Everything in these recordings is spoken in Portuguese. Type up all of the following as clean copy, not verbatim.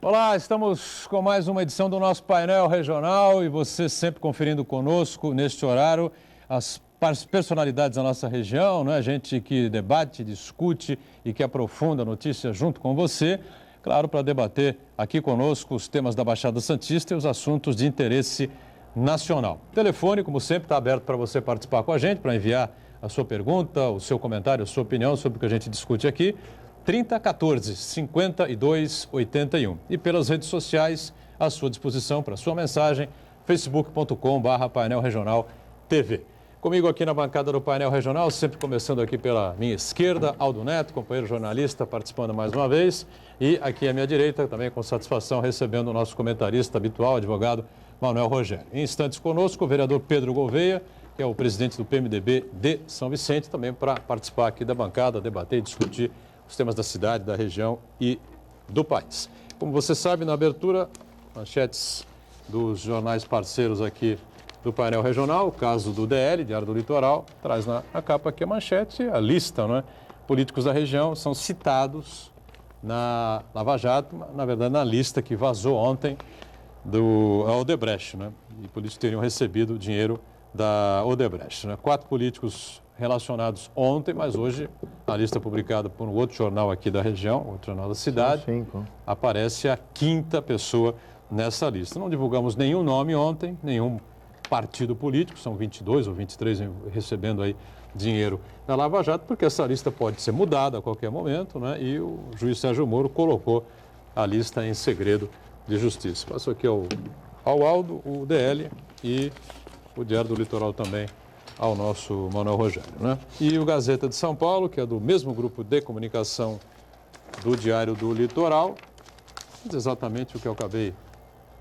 Olá, estamos com mais uma edição do nosso painel regional e você sempre conferindo conosco neste horário as personalidades da nossa região, né? Gente que debate, discute e que aprofunda a notícia junto com você, claro, para debater aqui conosco os temas da Baixada Santista e os assuntos de interesse nacional. O telefone, como sempre, está aberto para você participar com a gente, para enviar a sua pergunta, o seu comentário, a sua opinião sobre o que a gente discute aqui. 3014-5281. E pelas redes sociais, à sua disposição para sua mensagem, facebook.com/painel regional TV. Comigo aqui na bancada do Painel Regional, sempre começando aqui pela minha esquerda, Aldo Neto, companheiro jornalista, participando mais uma vez. E aqui à minha direita, também com satisfação, recebendo o nosso comentarista habitual, advogado Manuel Rogério. Em instantes conosco, o vereador Pedro Gouveia, que é o presidente do PMDB de São Vicente, também para participar aqui da bancada, debater e discutir os temas da cidade, da região e do país. Como você sabe, na abertura, manchetes dos jornais parceiros aqui do painel regional, o caso do DL, Diário do Litoral, traz na capa aqui a manchete, a lista, né? Políticos da região são citados na Lava Jato, na verdade na lista que vazou ontem do Odebrecht, né? E políticos teriam recebido dinheiro da Odebrecht, né? 4 políticos relacionados ontem, mas hoje, a lista publicada por um outro jornal aqui da região, outro jornal da cidade, aparece a 5ª pessoa nessa lista. Não divulgamos nenhum nome ontem, nenhum partido político, são 22 ou 23 recebendo aí dinheiro da Lava Jato, porque essa lista pode ser mudada a qualquer momento, né? E o juiz Sérgio Moro colocou a lista em segredo de justiça. Passo aqui ao Aldo, o DL e o Diário do Litoral também, ao nosso Manuel Rogério, né? E o Gazeta de São Paulo, que é do mesmo grupo de comunicação do Diário do Litoral, diz exatamente o que eu acabei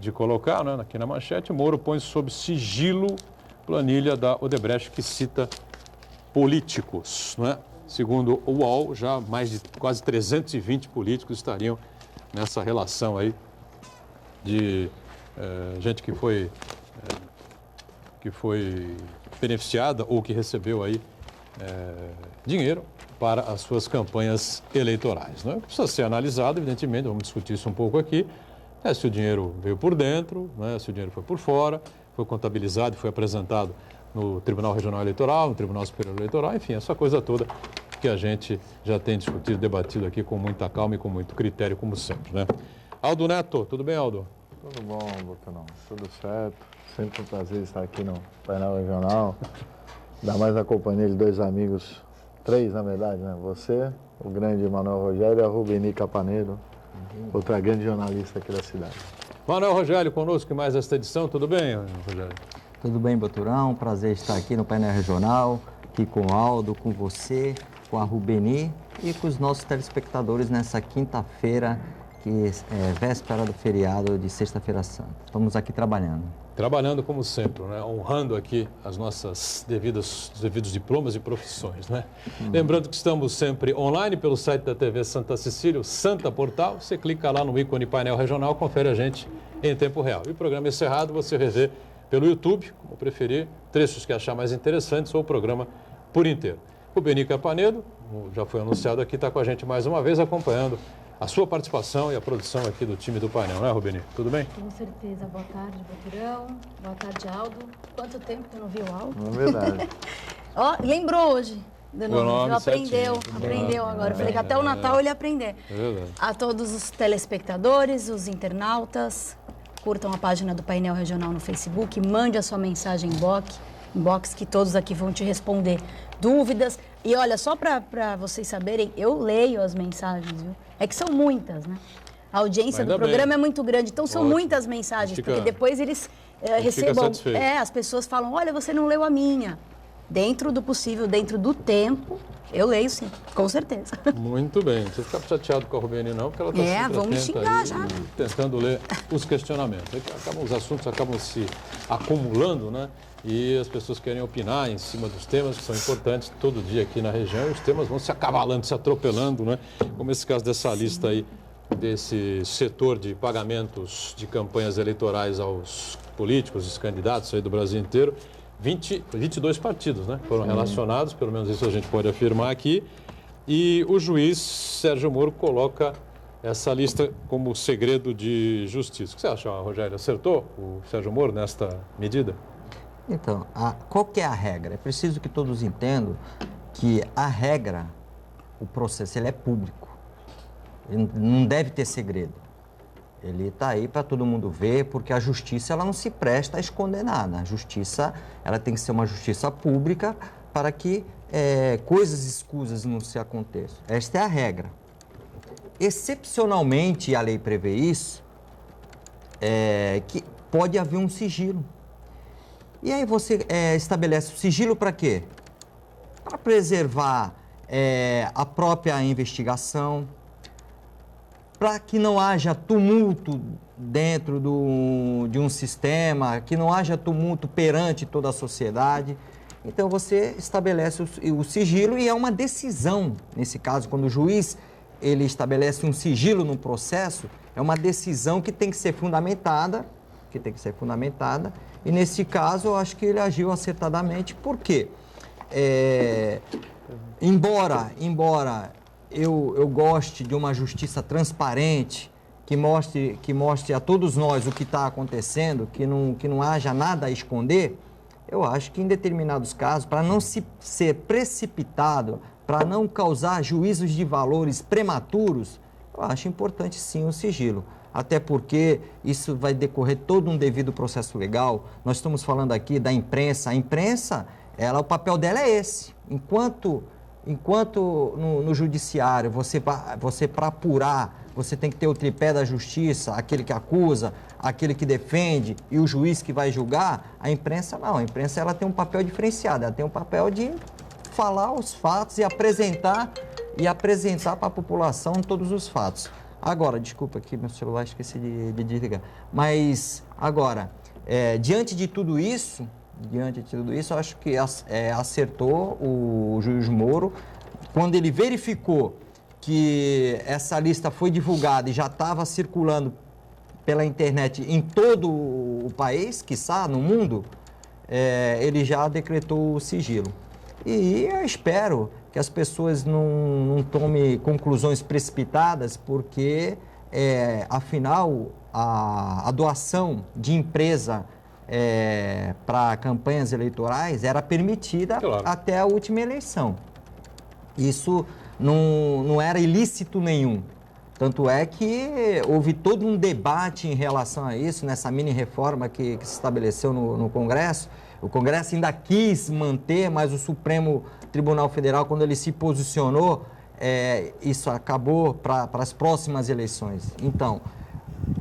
de colocar, né, aqui na manchete. Moro põe sob sigilo planilha da Odebrecht que cita políticos, né? Segundo o UOL, já mais de quase 320 políticos estariam nessa relação aí de gente que foi beneficiada ou que recebeu aí dinheiro para as suas campanhas eleitorais, né? Precisa ser analisado, evidentemente, vamos discutir isso um pouco aqui, se o dinheiro veio por dentro, né? Se o dinheiro foi por fora, foi contabilizado e foi apresentado no Tribunal Regional Eleitoral, no Tribunal Superior Eleitoral, enfim, essa coisa toda que a gente já tem discutido, debatido aqui com muita calma e com muito critério, como sempre, né? Aldo Neto, tudo bem, Aldo? Tudo bom, Bocanão, tudo certo. Sempre um prazer estar aqui no painel regional, ainda mais na companhia de 2 amigos, 3 na verdade, né? Você, o grande Manuel Rogério e a Rubeni Capanedo, outra grande jornalista aqui da cidade. Manuel Rogério conosco em mais esta edição, tudo bem, Rogério? Tudo bem, Boturão, prazer estar aqui no painel regional, aqui com o Aldo, com você, com a Rubeni e com os nossos telespectadores nessa quinta-feira, que é véspera do feriado de Sexta-feira Santa. Estamos aqui trabalhando. Trabalhando como sempre, né? Honrando aqui as nossas devidos diplomas e profissões, né? Lembrando que estamos sempre online pelo site da TV Santa Cecília, o Santa Portal. Você clica lá no ícone painel regional, confere a gente em tempo real. E o programa encerrado você revê pelo YouTube, como preferir, trechos que achar mais interessantes ou o programa por inteiro. O Beni Capanedo, já foi anunciado aqui, está com a gente mais uma vez acompanhando a sua participação e a produção aqui do time do painel, não é, Rubeni? Tudo bem? Com certeza. Boa tarde, Boturão. Boa tarde, Aldo. Quanto tempo que eu não vi o Aldo? Não é verdade. Ó, lembrou hoje do nome. Aprendeu certinho. agora. Eu falei que até o Natal ele ia aprender. É verdade. A todos os telespectadores, os internautas, curtam a página do Painel Regional no Facebook, mande a sua mensagem inbox que todos aqui vão te responder dúvidas. E olha, só para vocês saberem, eu leio as mensagens, viu? É que são muitas, né? A audiência do programa é muito grande, então são muitas mensagens, porque depois eles recebam... as pessoas falam, olha, você não leu a minha. Dentro do possível, dentro do tempo, eu leio sim, com certeza. Muito bem. Você fica chateado com a Rubeni não, porque ela está sempre vamos atenta xingar aí, já. tentando ler os questionamentos. Os assuntos acabam se acumulando, né? E as pessoas querem opinar em cima dos temas que são importantes todo dia aqui na região. E os temas vão se acavalando, se atropelando, né? Como esse caso dessa lista aí, desse setor de pagamentos de campanhas eleitorais aos políticos, os candidatos aí do Brasil inteiro. 22 partidos, né? Foram relacionados, pelo menos isso a gente pode afirmar aqui. E o juiz Sérgio Moro coloca essa lista como segredo de justiça. O que você acha, Rogério? Acertou o Sérgio Moro nesta medida? Então, qual que é a regra? É preciso que todos entendam que a regra, o processo, ele é público. Ele não deve ter segredo. Ele está aí para todo mundo ver, porque a justiça ela não se presta a esconder nada. A justiça ela tem que ser uma justiça pública para que coisas escusas não se aconteçam. Esta é a regra. Excepcionalmente, a lei prevê isso, que pode haver um sigilo. E aí você estabelece o sigilo para quê? Para preservar a própria investigação, para que não haja tumulto dentro de um sistema, que não haja tumulto perante toda a sociedade. Então você estabelece o sigilo e é uma decisão, nesse caso, quando o juiz ele estabelece um sigilo no processo, é uma decisão que tem que ser fundamentada, e nesse caso eu acho que ele agiu acertadamente. Por quê? Embora eu goste de uma justiça transparente, que mostre a todos nós o que está acontecendo, que não haja nada a esconder, eu acho que em determinados casos, para não ser precipitado, para não causar juízos de valores prematuros, eu acho importante sim o sigilo. Até porque isso vai decorrer todo um devido processo legal. Nós estamos falando aqui da imprensa. A imprensa, o papel dela é esse. Enquanto no judiciário, você para apurar, você tem que ter o tripé da justiça, aquele que acusa, aquele que defende e o juiz que vai julgar, a imprensa não. A imprensa ela tem um papel diferenciado, ela tem um papel de falar os fatos e apresentar para a população todos os fatos. Agora, desculpa aqui, meu celular, esqueci de desligar. Mas, agora, diante de tudo isso, eu acho que acertou o juiz Moro, quando ele verificou que essa lista foi divulgada e já estava circulando pela internet em todo o país, quiçá no mundo, ele já decretou o sigilo. E eu espero que as pessoas não tomem conclusões precipitadas, porque, afinal, a doação de empresa para campanhas eleitorais era permitida até a última eleição. Isso não era ilícito nenhum. Tanto é que houve todo um debate em relação a isso, nessa mini-reforma que se estabeleceu no Congresso. O Congresso ainda quis manter, mas o Supremo Tribunal Federal, quando ele se posicionou, isso acabou para as próximas eleições. Então,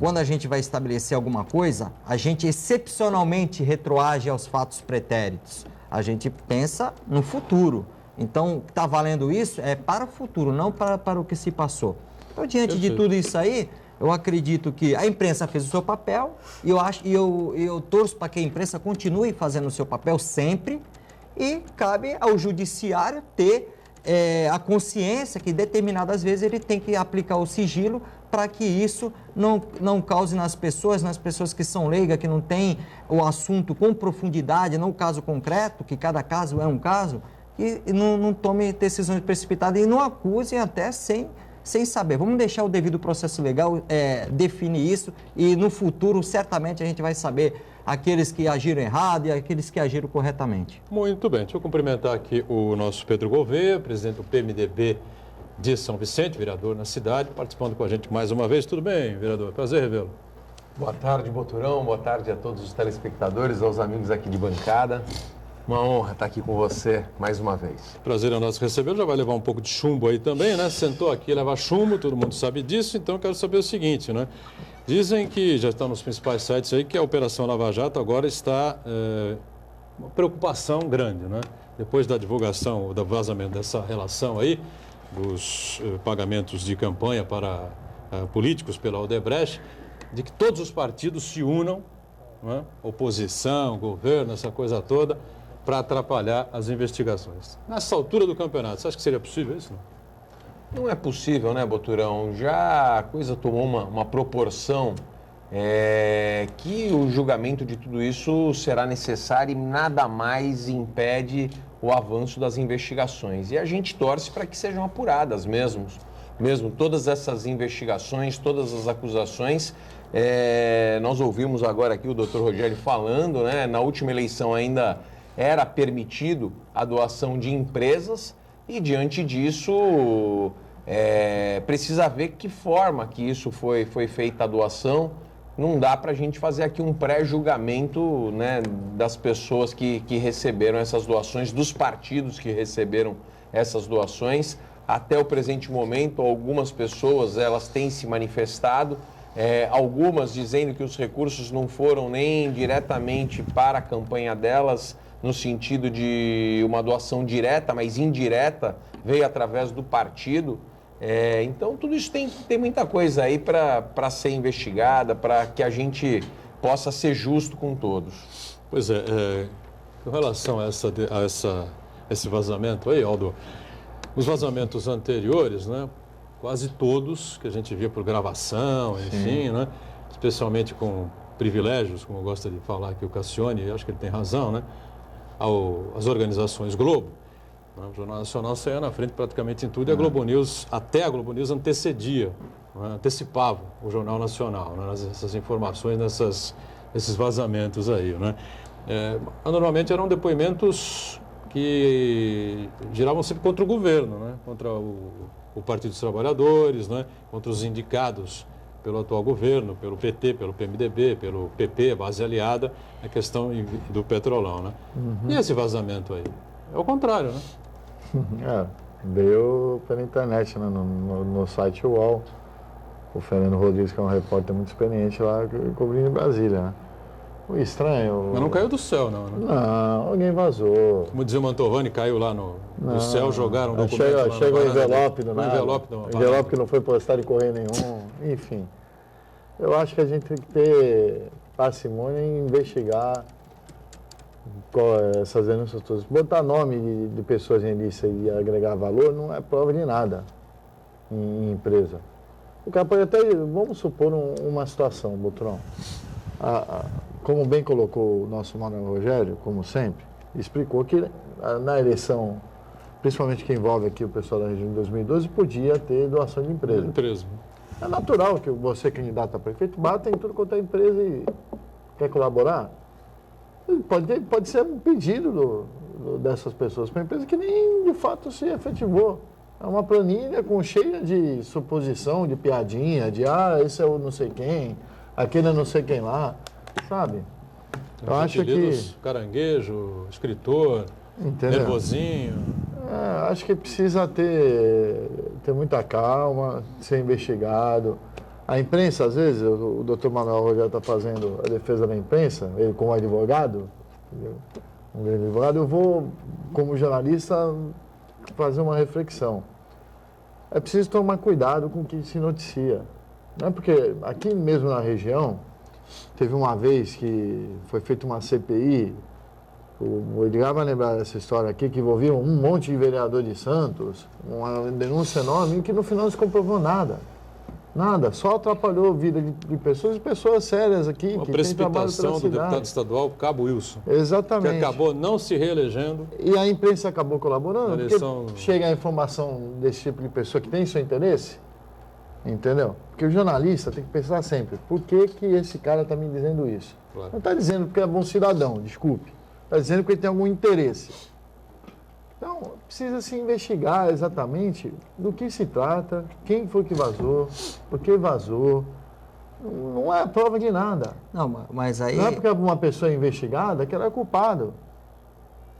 quando a gente vai estabelecer alguma coisa, a gente excepcionalmente retroage aos fatos pretéritos. A gente pensa no futuro. Então, está valendo isso para o futuro, não para o que se passou. Então, diante de tudo isso aí, eu acredito que a imprensa fez o seu papel e eu torço para que a imprensa continue fazendo o seu papel sempre, e cabe ao judiciário ter a consciência que determinadas vezes ele tem que aplicar o sigilo para que isso não cause nas pessoas que são leigas, que não têm o assunto com profundidade, não o caso concreto, que cada caso é um caso, e não tome decisões precipitadas e não acusem até sem saber. Vamos deixar o devido processo legal definir isso, e no futuro certamente a gente vai saber aqueles que agiram errado e aqueles que agiram corretamente. Muito bem, deixa eu cumprimentar aqui o nosso Pedro Gouveia, presidente do PMDB de São Vicente, vereador na cidade, participando com a gente mais uma vez. Tudo bem, vereador? Prazer revê-lo. Boa tarde, Boturão. Boa tarde a todos os telespectadores, aos amigos aqui de bancada. Uma honra estar aqui com você mais uma vez. Prazer é nosso recebê-lo. Já vai levar um pouco de chumbo aí também, né? Sentou aqui, leva chumbo, todo mundo sabe disso. Então, eu quero saber o seguinte, né? Dizem que, já estão nos principais sites aí, que a Operação Lava Jato agora está uma preocupação grande, né? Depois da divulgação, ou do vazamento dessa relação aí, dos pagamentos de campanha para políticos pela Odebrecht, de que todos os partidos se unam, né? Oposição, governo, essa coisa toda, para atrapalhar as investigações. Nessa altura do campeonato, você acha que seria possível isso? Não é possível, né, Boturão? Já a coisa tomou uma proporção que o julgamento de tudo isso será necessário e nada mais impede o avanço das investigações. E a gente torce para que sejam apuradas mesmo, mesmo todas essas investigações, todas as acusações. Nós ouvimos agora aqui o doutor Rogério falando, né? Na última eleição ainda era permitido a doação de empresas e, diante disso, precisa ver que forma que isso foi feita a doação. Não dá para a gente fazer aqui um pré-julgamento, né, das pessoas que receberam essas doações, dos partidos que receberam essas doações. Até o presente momento, algumas pessoas elas têm se manifestado, algumas dizendo que os recursos não foram nem diretamente para a campanha delas, no sentido de uma doação direta, mas indireta, veio através do partido. Então, tudo isso tem muita coisa aí para ser investigada, para que a gente possa ser justo com todos. Pois com relação a esse vazamento aí, Aldo, os vazamentos anteriores, né, quase todos que a gente via por gravação, enfim, né, especialmente com privilégios, como gosta de falar aqui o Cassione, acho que ele tem razão, né, às organizações Globo. O Jornal Nacional saía na frente praticamente em tudo e a Globo News, até a Globo News antecedia, né, antecipava o Jornal Nacional, né, essas informações, esses vazamentos aí, né. Normalmente eram depoimentos que giravam sempre contra o governo, né, contra o Partido dos Trabalhadores, né, contra os indicados pelo atual governo, pelo PT, pelo PMDB, pelo PP, base aliada, a questão do Petrolão, né. E esse vazamento aí? É o contrário, né? Veio pela internet, né, no site UOL. O Fernando Rodrigues, que é um repórter muito experiente lá, cobrindo em Brasília, né? O estranho... Mas não caiu do céu, não, né? Não, alguém vazou. Como dizia o Mantovani, caiu lá no céu, jogaram um documento lá no Chega o envelope do nada. Envelope que não foi postado em correio nenhum, enfim. Eu acho que a gente tem que ter parcimônia em investigar essas denúncias todas. Botar nome de pessoas em lista e agregar valor não é prova de nada em empresa. O cara pode até, vamos supor uma situação, Boturão. Como bem colocou o nosso Manuel Rogério, como sempre, explicou que na eleição, principalmente que envolve aqui o pessoal da região de 2012, podia ter doação de empresa. É natural que você, candidato a prefeito, bata em tudo quanto é empresa e quer colaborar. Pode ser um pedido dessas pessoas para a empresa que nem de fato se efetivou. É uma planilha cheia de suposição, de piadinha, de esse é o não sei quem, aquele é não sei quem lá, sabe? Eu acho que... Caranguejo, escritor, entendeu? Nervosinho. Acho que precisa ter muita calma, ser investigado. A imprensa, às vezes, o doutor Manuel Rogério está fazendo a defesa da imprensa, ele como advogado, um grande advogado, eu vou, como jornalista, fazer uma reflexão. É preciso tomar cuidado com o que se noticia. Não é porque aqui mesmo na região, teve uma vez que foi feita uma CPI, o Edgar vai lembrar dessa história aqui, que envolvia um monte de vereador de Santos, uma denúncia enorme, que no final não se comprovou nada. Nada, só atrapalhou a vida de pessoas e pessoas sérias aqui. Uma que precipitação do deputado estadual Cabo Wilson. Exatamente. Que acabou não se reelegendo. E a imprensa acabou colaborando, porque chega a informação desse tipo de pessoa que tem seu interesse, entendeu? Porque o jornalista tem que pensar sempre, por que esse cara está me dizendo isso? Claro. Não está dizendo porque é bom cidadão, desculpe. Está dizendo porque ele tem algum interesse. Então, precisa se investigar exatamente do que se trata, quem foi que vazou, por que vazou. Não é prova de nada. Não, mas aí... Não é porque uma pessoa é investigada que ela é culpada.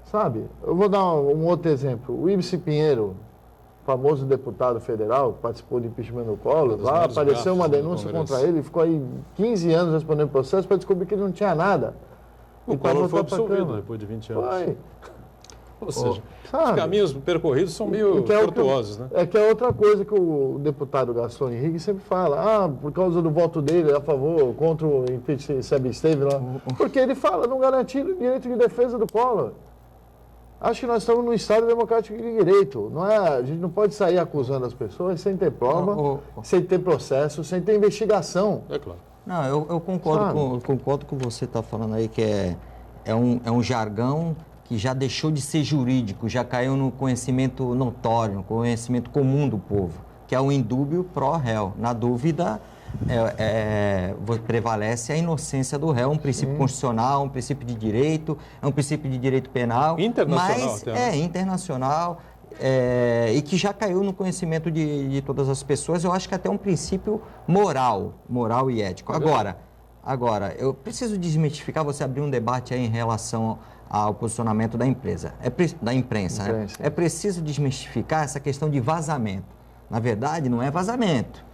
Sabe? Eu vou dar um outro exemplo. O Ibsen Pinheiro, famoso deputado federal, que participou do impeachment do Collor, lá apareceu uma denúncia contra ele, ficou aí 15 anos respondendo processo para descobrir que ele não tinha nada. O Collor foi absolvido depois de 20 anos. Foi. Ou seja, os caminhos percorridos são meio tortuosos, né? É que é outra coisa que o deputado Gaston Henrique sempre fala. Por causa do voto dele a favor, contra o impeachment, se absteve lá. Porque ele fala, não garantir o direito de defesa do Collor. Acho que nós estamos num Estado democrático de direito. Não é, a gente não pode sair acusando as pessoas sem ter prova, sem ter processo, sem ter investigação. É claro. Não, eu concordo com você está falando aí, que é um jargão que já deixou de ser jurídico, já caiu no conhecimento notório, no conhecimento comum do povo, que que é o indúbio pro réu. Na dúvida, prevalece a inocência do réu, um princípio constitucional, um princípio de direito, é um princípio de direito penal. Internacional, mas até, internacional, e que já caiu no conhecimento de todas as pessoas. Eu acho que até um princípio moral e ético. Agora, eu preciso desmistificar, você abrir um debate aí em relação ao posicionamento da imprensa. É preciso desmistificar essa questão de vazamento. Na verdade, não é vazamento.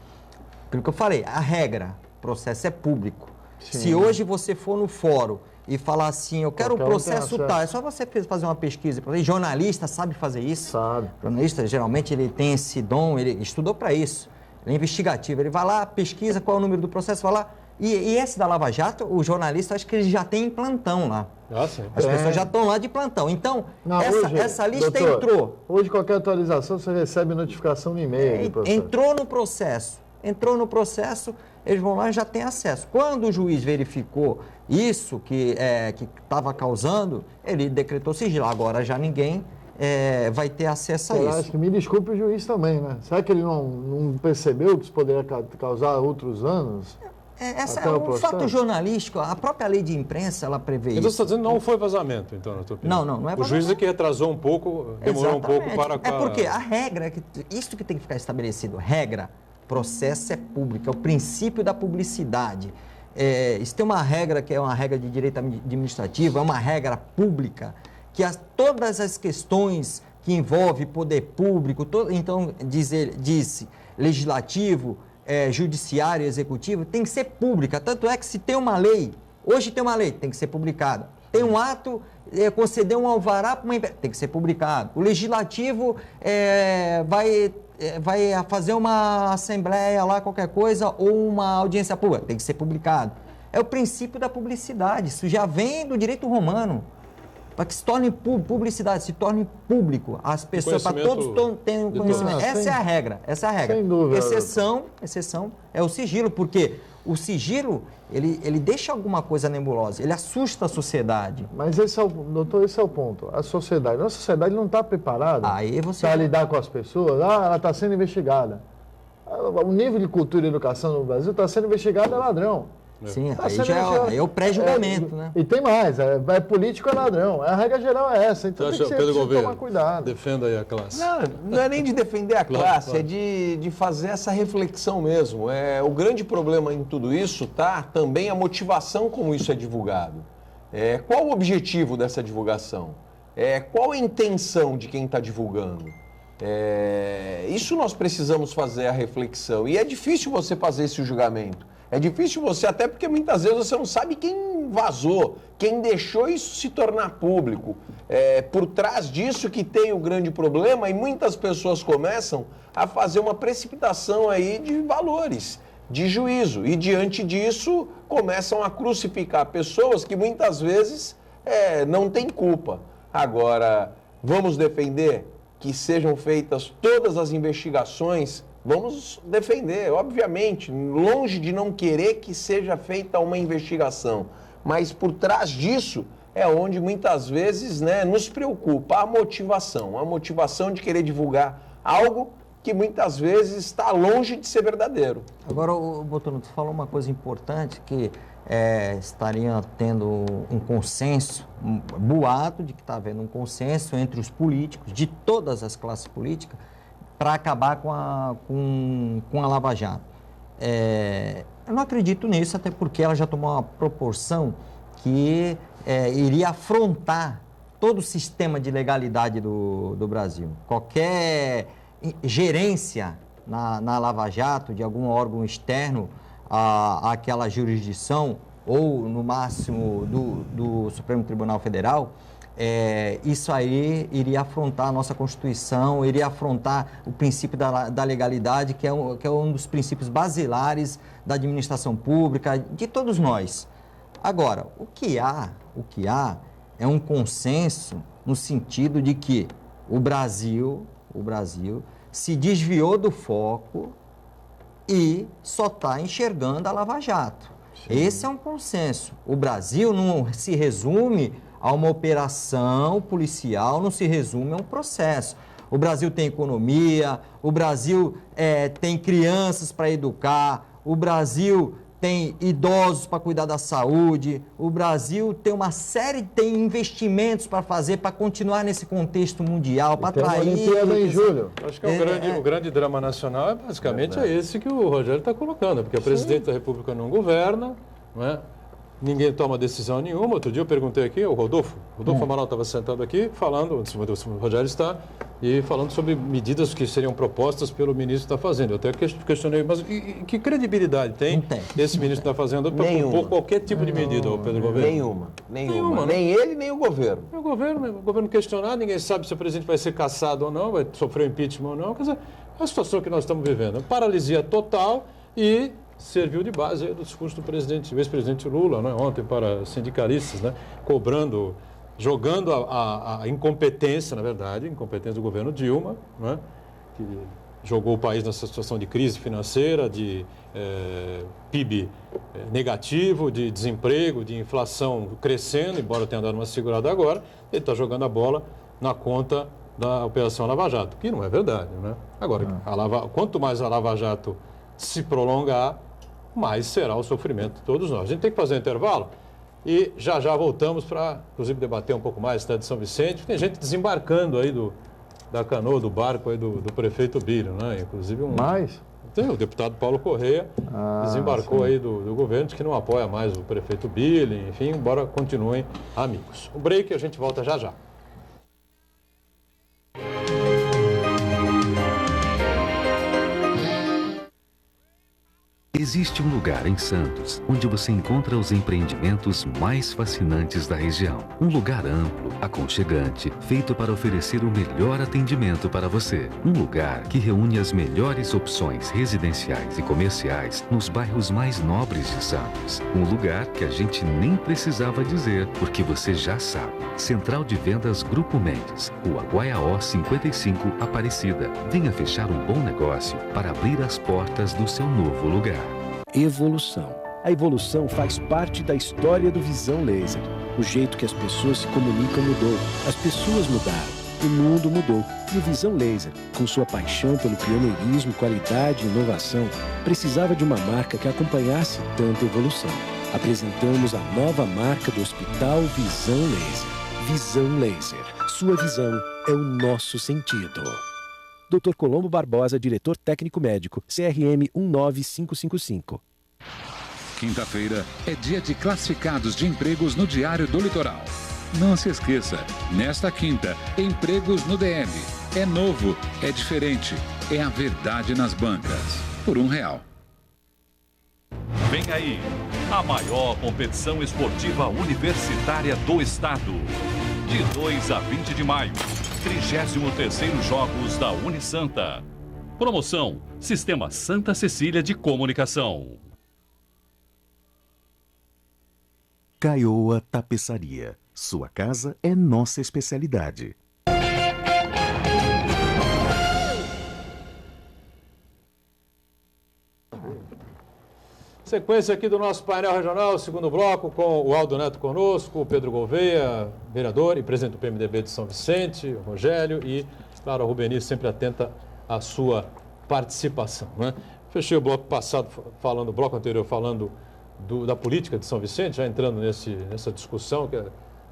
Pelo que eu falei, a regra, o processo é público. Sim. Se hoje você for no fórum e falar assim, eu quero o processo tal, é só você fazer uma pesquisa. Jornalista sabe fazer isso? Sabe. Jornalista, geralmente, ele tem esse dom, ele estudou para isso. Ele é investigativo, ele vai lá, pesquisa qual é o número do processo, vai lá. E esse da Lava Jato, o jornalista, acho que ele já tem em plantão lá. Nossa, as pessoas já estão lá de plantão. Então, essa lista doutor, entrou. Hoje, qualquer atualização, você recebe notificação no e-mail. Entrou no processo, eles vão lá e já têm acesso. Quando o juiz verificou isso que estava causando, ele decretou sigilo. Agora já ninguém vai ter acesso a isso. Acho que me desculpe o juiz também, né? Será que ele não percebeu que isso poderia causar outros anos? O fato jornalístico, a própria lei de imprensa, ela prevê isso. Então você está dizendo que não foi vazamento, então, na tua opinião? Não é vazamento. O juiz é que retrasou um pouco, demorou um pouco para... É porque a regra, isso que tem que ficar estabelecido, processo é público, é o princípio da publicidade. Isso tem uma regra que é uma regra de direito administrativo, é uma regra pública, que todas as questões que envolvem poder público, então disse legislativo, judiciário, executivo, tem que ser pública. Tanto é que se tem uma lei, hoje tem uma lei, tem que ser publicada. Tem um ato, conceder um alvará para uma empresa, tem que ser publicado. O legislativo vai fazer uma assembleia lá, qualquer coisa, ou uma audiência pública, tem que ser publicado. É o princípio da publicidade, isso já vem do direito romano. Para que se torne publicidade, se torne público, as pessoas, para todos tenham conhecimento. Essa é a regra. Sem dúvida. Exceção é o sigilo, porque o sigilo, ele deixa alguma coisa nebulosa, ele assusta a sociedade. Mas doutor, esse é o ponto. A sociedade não está preparada para lidar com as pessoas. Ela está sendo investigada. O nível de cultura e educação no Brasil está sendo investigado, é ladrão. Sim, aí é o pré-julgamento, né? E tem mais, político é ladrão. A regra geral é essa, então tem que tomar cuidado. Defenda aí a classe. Não é nem de defender a classe, é de fazer essa reflexão mesmo. O grande problema em tudo isso tá também a motivação como isso é divulgado. Qual o objetivo dessa divulgação? Qual a intenção de quem está divulgando? Isso nós precisamos fazer a reflexão. E é difícil você fazer esse julgamento. É difícil você, até porque muitas vezes você não sabe quem vazou, quem deixou isso se tornar público. Por trás disso que tem o grande problema e muitas pessoas começam a fazer uma precipitação aí de valores, de juízo. E diante disso começam a crucificar pessoas que muitas vezes não têm culpa. Agora, vamos defender que sejam feitas todas as investigações. Vamos defender, obviamente, longe de não querer que seja feita uma investigação. Mas por trás disso é onde muitas vezes nos preocupa a motivação de querer divulgar algo que muitas vezes está longe de ser verdadeiro. Agora, Botuno, tu falou uma coisa importante, que estaria tendo um consenso, um boato de que está havendo um consenso entre os políticos, de todas as classes políticas, para acabar com a Lava Jato. Eu não acredito nisso, até porque ela já tomou uma proporção que iria afrontar todo o sistema de legalidade do Brasil. Qualquer gerência na Lava Jato, de algum órgão externo àquela jurisdição, ou no máximo do Supremo Tribunal Federal, isso aí iria afrontar a nossa Constituição, iria afrontar o princípio da legalidade, que é um dos princípios basilares da administração pública, de todos nós. Agora, o que há é um consenso no sentido de que o Brasil se desviou do foco e só está enxergando a Lava Jato. Sim. Esse é um consenso. O Brasil não se resume a uma operação policial, não se resume a um processo. o Brasil tem economia, o Brasil tem crianças para educar, o Brasil tem idosos para cuidar da saúde, o Brasil tem uma série de investimentos para fazer, para continuar nesse contexto mundial, para atrair... Olimpíada em julho. Acho que o grande drama nacional basicamente esse que o Rogério está colocando, porque o presidente da República não governa, não é? Ninguém toma decisão nenhuma. Outro dia eu perguntei aqui, o Rodolfo Amaral estava sentado aqui, falando, o Rogério está, e falando sobre medidas que seriam propostas pelo ministro que está fazendo. Eu até questionei, mas que credibilidade tem esse ministro que está fazendo para propor qualquer tipo de medida, Pedro Governo? Nenhuma. Nem ele, nem o governo. O governo questionado, ninguém sabe se o presidente vai ser cassado ou não, vai sofrer impeachment ou não. Quer dizer, é a situação que nós estamos vivendo. Paralisia total e... serviu de base do discurso do ex-presidente Lula, né, ontem para sindicalistas, né, cobrando, jogando a incompetência, na verdade, incompetência do governo Dilma, né, que jogou o país nessa situação de crise financeira, de PIB negativo, de desemprego, de inflação crescendo, embora tenha dado uma segurada agora, ele está jogando a bola na conta da Operação Lava Jato, que não é verdade, né? Agora, quanto mais a Lava Jato se prolongar, mais será o sofrimento de todos nós. A gente tem que fazer um intervalo e já voltamos para, inclusive, debater um pouco mais a cidade de São Vicente. Tem gente desembarcando aí da canoa, do barco aí do prefeito Bílio, né? Inclusive tem o deputado Paulo Correia desembarcou aí do governo, que não apoia mais o prefeito Bílio, enfim, embora continuem amigos. Um break e a gente volta já. Existe um lugar em Santos onde você encontra os empreendimentos mais fascinantes da região. Um lugar amplo, aconchegante, feito para oferecer o melhor atendimento para você. Um lugar que reúne as melhores opções residenciais e comerciais nos bairros mais nobres de Santos. Um lugar que a gente nem precisava dizer, porque você já sabe. Central de Vendas Grupo Mendes, Rua Guaiaó 55, Aparecida. Venha fechar um bom negócio para abrir as portas do seu novo lugar. Evolução. A evolução faz parte da história do Visão Laser. O jeito que as pessoas se comunicam mudou. As pessoas mudaram. O mundo mudou. E o Visão Laser, com sua paixão pelo pioneirismo, qualidade e inovação, precisava de uma marca que acompanhasse tanta evolução. Apresentamos a nova marca do Hospital Visão Laser. Visão Laser. Sua visão é o nosso sentido. Dr. Colombo Barbosa, diretor técnico médico, CRM 19555. Quinta-feira é dia de classificados de empregos no Diário do Litoral. Não se esqueça, nesta quinta, empregos no DM. É novo, é diferente, é a verdade nas bancas. Por R$1. Vem aí, a maior competição esportiva universitária do estado. De 2 a 20 de maio, 33º Jogos da Unisanta. Promoção, Sistema Santa Cecília de Comunicação. Caioa Tapeçaria. Sua casa é nossa especialidade. Sequência aqui do nosso painel regional, segundo bloco, com o Aldo Neto conosco, o Pedro Gouveia, vereador e presidente do PMDB de São Vicente, o Rogério e, claro, a Rubeni, sempre atenta à sua participação, né? Fechei o bloco passado, o bloco anterior falando da política de São Vicente, já entrando nessa discussão que é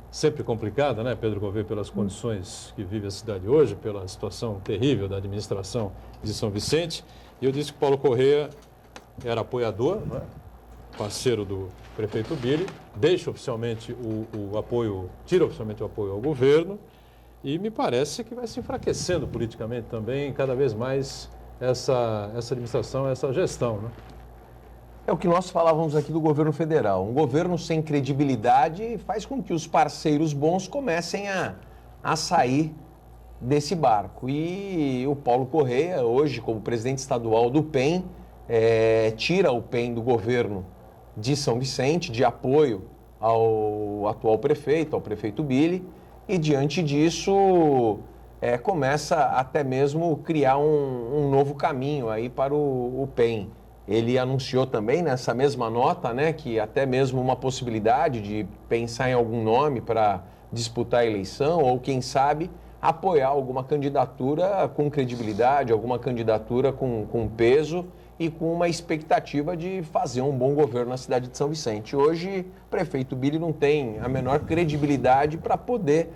sempre complicada, né, Pedro Gouveia, pelas condições que vive a cidade hoje, pela situação terrível da administração de São Vicente. E eu disse que Paulo Correia era apoiador, né, parceiro do prefeito Bílio, deixa oficialmente o apoio, tira oficialmente o apoio ao governo e me parece que vai se enfraquecendo politicamente também, cada vez mais essa administração, essa gestão, né? É o que nós falávamos aqui do governo federal. Um governo sem credibilidade faz com que os parceiros bons comecem a sair desse barco. E o Paulo Correia, hoje, como presidente estadual do PEN, tira o PEN do governo de São Vicente, de apoio ao atual prefeito, ao prefeito Bílio, e diante disso começa até mesmo criar um novo caminho aí para o PEN. Ele anunciou também nessa mesma nota, né, que até mesmo uma possibilidade de pensar em algum nome para disputar a eleição, ou quem sabe apoiar alguma candidatura com credibilidade, alguma candidatura com peso e com uma expectativa de fazer um bom governo na cidade de São Vicente. Hoje, o prefeito Billy não tem a menor credibilidade para poder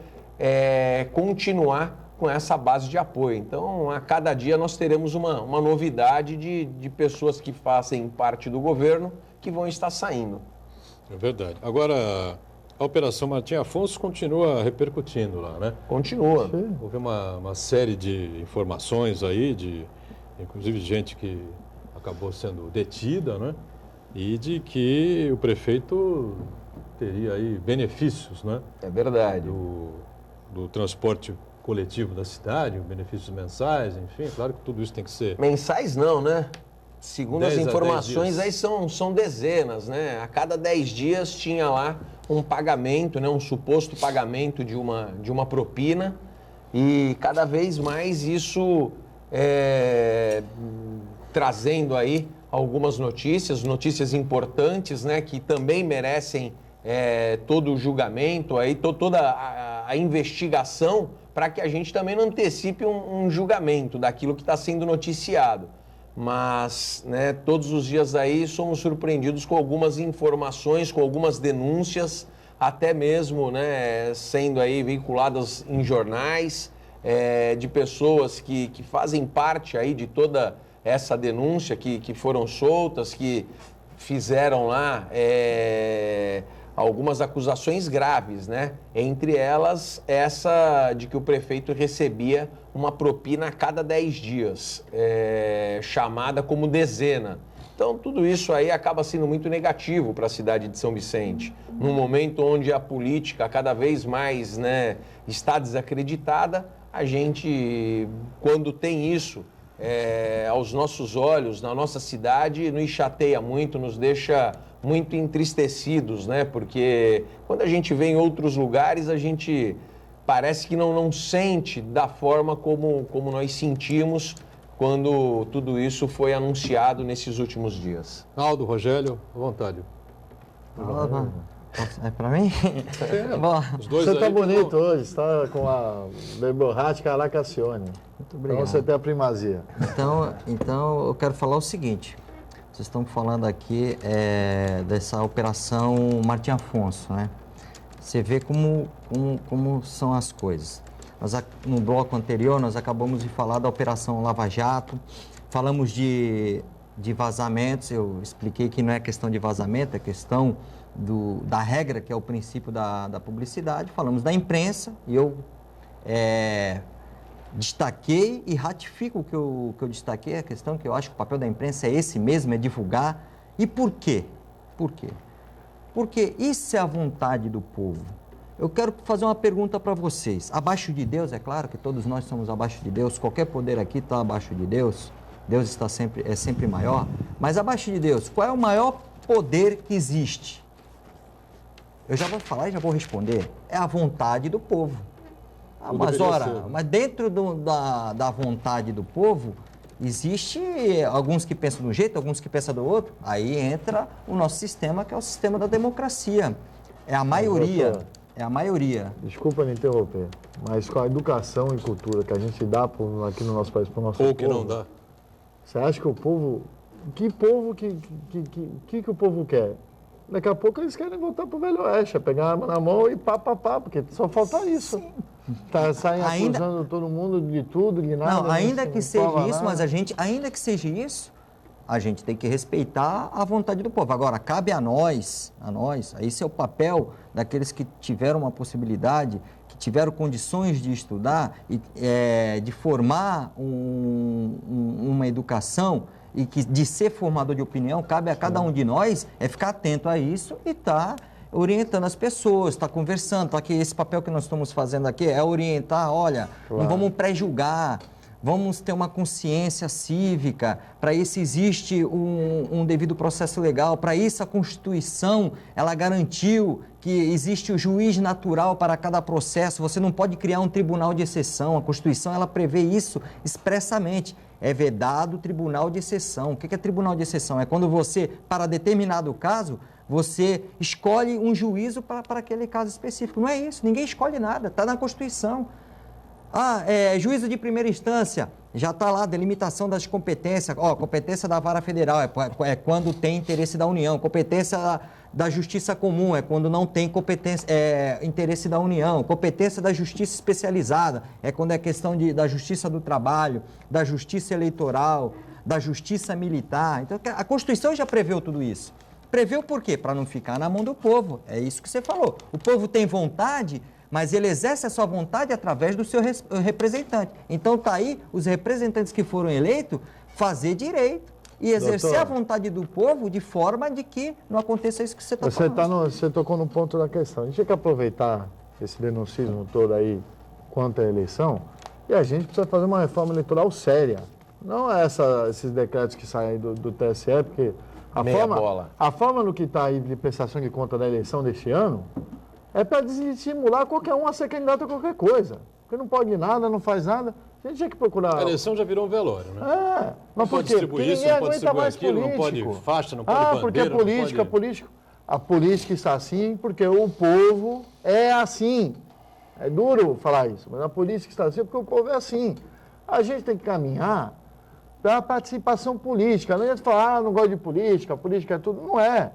continuar com essa base de apoio. Então, a cada dia nós teremos uma novidade de pessoas que fazem parte do governo que vão estar saindo. É verdade. Agora, a Operação Martim Afonso continua repercutindo lá, né? Continua. Houve uma série de informações aí, inclusive gente que acabou sendo detida, né? E de que o prefeito teria aí benefícios, né? É verdade. Do transporte coletivo da cidade, benefícios mensais, enfim, claro que tudo isso tem que ser... Mensais não, né? Segundo as 10 a 10 informações, dias. aí são dezenas, né? A cada 10 dias tinha lá um pagamento, né? Um suposto pagamento de uma propina, e cada vez mais isso trazendo aí algumas notícias importantes, né? Que também merecem todo o julgamento, aí, toda a investigação, para que a gente também não antecipe um julgamento daquilo que está sendo noticiado. Mas, né, todos os dias aí somos surpreendidos com algumas informações, com algumas denúncias, até mesmo, né, sendo aí veiculadas em jornais, de pessoas que fazem parte aí de toda essa denúncia, que foram soltas, que fizeram lá algumas acusações graves, né? Entre elas, essa de que o prefeito recebia uma propina a cada 10 dias, chamada como dezena. Então, tudo isso aí acaba sendo muito negativo para a cidade de São Vicente. Num momento onde a política cada vez mais, né, está desacreditada, a gente, quando tem isso aos nossos olhos, na nossa cidade, nos chateia muito, nos deixa muito entristecidos, né? Porque quando a gente vê em outros lugares, a gente parece que não sente da forma como nós sentimos quando tudo isso foi anunciado nesses últimos dias. Aldo, Rogério, à vontade. É para mim? Bom, os dois você está aí bonito hoje, está com a Berborrática Alacacione. Muito obrigado. Então você tem a primazia. Então eu quero falar o seguinte. Vocês estão falando aqui dessa operação Martim Afonso, né? Você vê como são as coisas. No bloco anterior, nós acabamos de falar da Operação Lava Jato, falamos de vazamentos, eu expliquei que não é questão de vazamento, é questão da regra, que é o princípio da publicidade. Falamos da imprensa, e eu destaquei e ratifico o que eu destaquei, a questão que eu acho que o papel da imprensa é esse mesmo, é divulgar. E por quê? Por quê? Porque isso é a vontade do povo. Eu quero fazer uma pergunta para vocês. Abaixo de Deus, é claro que todos nós somos abaixo de Deus, qualquer poder aqui está abaixo de Deus, Deus está sempre maior, mas abaixo de Deus, qual é o maior poder que existe? Eu já vou falar e já vou responder. É a vontade do povo. Mas dentro da vontade do povo, existe alguns que pensam de um jeito, alguns que pensam do outro. Aí entra o nosso sistema, que é o sistema da democracia. É a maioria. É a maioria. Desculpa me interromper, mas com a educação e cultura que a gente dá aqui no nosso país para o nosso povo... Ou que não dá. Você acha que o povo... Que o povo quer? Daqui a pouco eles querem voltar para o Velho Oeste, pegar a arma na mão e pá, porque só falta isso. Sim. Saem acusando todo mundo de tudo, de nada. Não, ainda que seja isso, mas ainda que seja isso, a gente tem que respeitar a vontade do povo. Agora, cabe a nós, esse é o papel daqueles que tiveram uma possibilidade, que tiveram condições de estudar e de formar uma educação e de ser formador de opinião. Cabe a cada um de nós ficar atento a isso e estar orientando as pessoas, estar conversando. Que esse papel que nós estamos fazendo aqui é orientar, olha, não vamos pré-julgar, vamos ter uma consciência cívica. Para isso existe um devido processo legal, para isso a Constituição, ela garantiu que existe o juiz natural para cada processo, você não pode criar um tribunal de exceção, a Constituição ela prevê isso expressamente. É vedado o tribunal de exceção. O que é tribunal de exceção? É quando você, para determinado caso, você escolhe um juízo para aquele caso específico. Não é isso, ninguém escolhe nada, está na Constituição. Juízo de primeira instância, já está lá, delimitação das competências. Competência da vara federal é quando tem interesse da União. Competência da justiça comum é quando não tem competência, interesse da União. Competência da justiça especializada é quando é questão da justiça do trabalho, da justiça eleitoral, da justiça militar. Então, a Constituição já preveu tudo isso. Preveu por quê? Para não ficar na mão do povo. É isso que você falou. O povo tem vontade, mas ele exerce a sua vontade através do seu representante. Então, está aí os representantes que foram eleitos fazer direito e exercer a vontade do povo de forma de que não aconteça isso que você está falando. Você tocou no ponto da questão. A gente tem que aproveitar esse denuncismo todo aí quanto à eleição e a gente precisa fazer uma reforma eleitoral séria. Não é esses decretos que saem do TSE, porque a forma no que está aí de prestação de conta da eleição deste ano é para desestimular qualquer um a ser candidato a qualquer coisa. Porque não pode nada, não faz nada. A gente tinha que procurar... A eleição já virou um velório, né? Não pode distribuir isso, não pode distribuir aquilo, não pode faixa, não pode bandeira, porque é política, a política está assim porque o povo é assim. É duro falar isso, mas a política está assim porque o povo é assim. A gente tem que caminhar para a participação política. Não adianta falar, não gosto de política, política é tudo. Não é.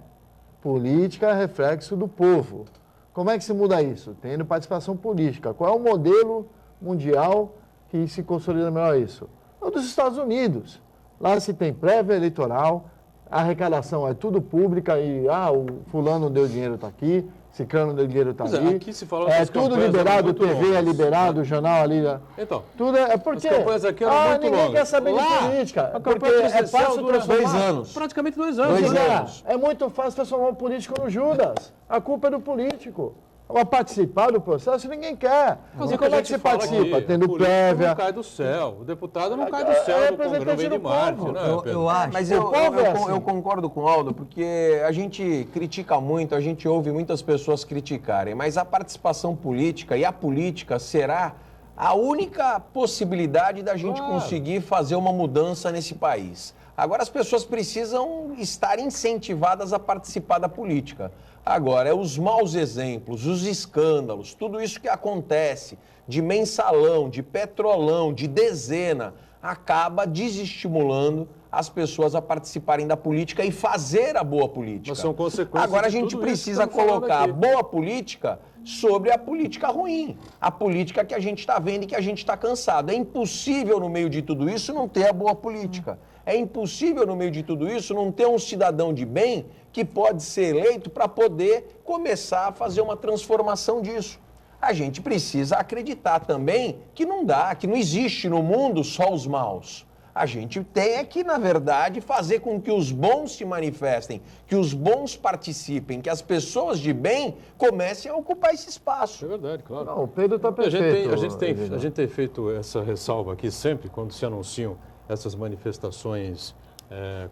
Política é reflexo do povo. Como é que se muda isso? Tendo participação política. Qual é o modelo mundial que se consolida melhor isso? É o dos Estados Unidos. Lá se tem prévia eleitoral, a arrecadação é tudo pública e, o fulano deu dinheiro, está aqui, ciclano deu dinheiro, está ali. Aqui se fala tudo liberado, TV é liberado, o jornal ali. Então, tudo é porque... As campanhas aqui eram muito ninguém longas. quer saber de política. A Porque campanha é fácil dura transformar... 2 anos. Praticamente 2 anos. É muito fácil transformar o político no Judas. A culpa é do político. Agora, participar do processo ninguém quer. Mas como é que se participa? Tendo prévia. Não cai do céu. O deputado não cai do céu do Congresso, não vem de Marte. Eu acho. Mas eu concordo com o Aldo, porque a gente critica muito, a gente ouve muitas pessoas criticarem, mas a participação política e a política será a única possibilidade da gente conseguir fazer uma mudança nesse país. Agora, as pessoas precisam estar incentivadas a participar da política. Agora, os maus exemplos, os escândalos, tudo isso que acontece de mensalão, de petrolão, de dezena, acaba desestimulando as pessoas a participarem da política e fazer a boa política. Mas são consequências. Agora, a gente precisa colocar a boa política sobre a política ruim, a política que a gente está vendo e que a gente está cansado. É impossível, no meio de tudo isso, não ter a boa política. É impossível, no meio de tudo isso, não ter um cidadão de bem que pode ser eleito para poder começar a fazer uma transformação disso. A gente precisa acreditar também que não dá, que não existe no mundo só os maus. A gente tem que, na verdade, fazer com que os bons se manifestem, que os bons participem, que as pessoas de bem comecem a ocupar esse espaço. É verdade, claro. Não, o Pedro está perfeito. A gente tem feito essa ressalva aqui sempre, quando se anunciam essas manifestações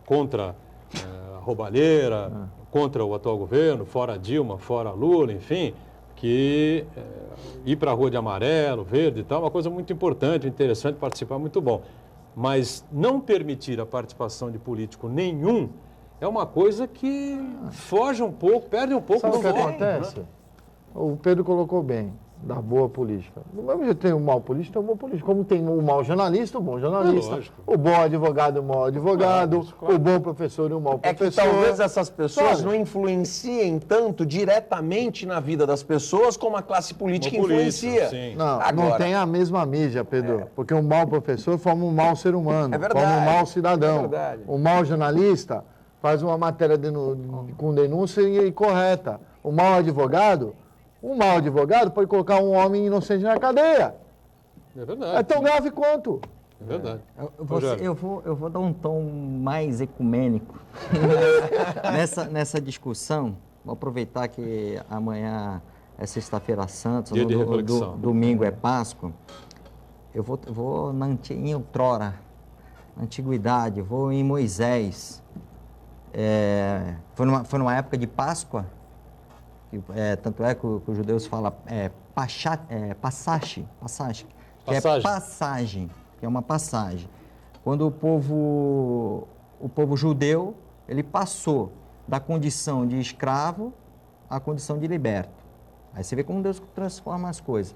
contra a roubalheira, contra o atual governo, fora Dilma, fora Lula, enfim, que ir para a rua de amarelo, verde e tal, é uma coisa muito importante, interessante, participar, muito bom. Mas não permitir a participação de político nenhum é uma coisa que foge um pouco, perde um pouco do foco. Sabe o que acontece? Né? O Pedro colocou bem, da boa política. Do mesmo jeito tem o mau político, tem o bom político. Como tem o mau jornalista, o bom jornalista. O bom advogado, o mau advogado. Claro. O bom professor e o mau professor. É que talvez essas pessoas não influenciem tanto diretamente na vida das pessoas como a classe política influencia. Não tem a mesma mídia, Pedro. Porque um mau professor forma um mau ser humano. É verdade. Forma um mau cidadão. É verdade. O mau jornalista faz uma matéria com denúncia incorreta. O mau advogado pode colocar um homem inocente na cadeia. É verdade. É tão grave quanto. É verdade. Eu vou dar um tom mais ecumênico nessa discussão. Vou aproveitar que amanhã é sexta-feira santa, domingo é Páscoa. Eu vou em outrora, na antiguidade, vou em Moisés. Foi numa época de Páscoa. Tanto é que os judeus falam passagem, que é passagem, que é uma passagem. Quando o povo judeu, ele passou da condição de escravo à condição de liberto. Aí você vê como Deus transforma as coisas.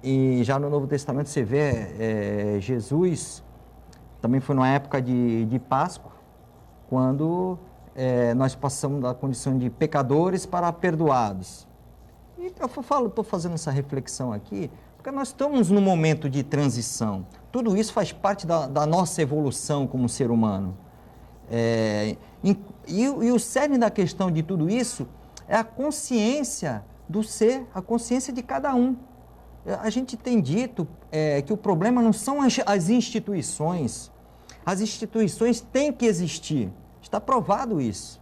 E já no Novo Testamento você vê Jesus, também foi numa época de Páscoa, quando nós passamos da condição de pecadores para perdoados. E eu estou fazendo essa reflexão aqui, porque nós estamos num momento de transição. Tudo isso faz parte da nossa evolução como ser humano. E o cerne da questão de tudo isso é a consciência do ser, a consciência de cada um. A gente tem dito que o problema não são as instituições. As instituições têm que existir. Está provado isso.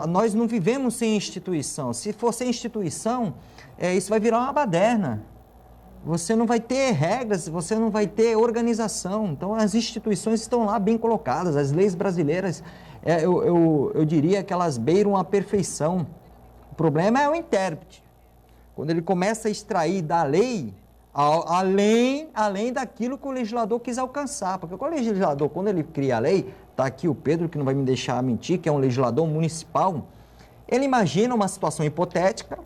Nós não vivemos sem instituição. Se for sem instituição, isso vai virar uma baderna. Você não vai ter regras, você não vai ter organização. Então, as instituições estão lá bem colocadas. As leis brasileiras, eu diria que elas beiram a perfeição. O problema é o intérprete. Quando ele começa a extrair da lei, além daquilo que o legislador quis alcançar. Porque o legislador, quando ele cria a lei, está aqui o Pedro, que não vai me deixar mentir, que é um legislador municipal, ele imagina uma situação hipotética,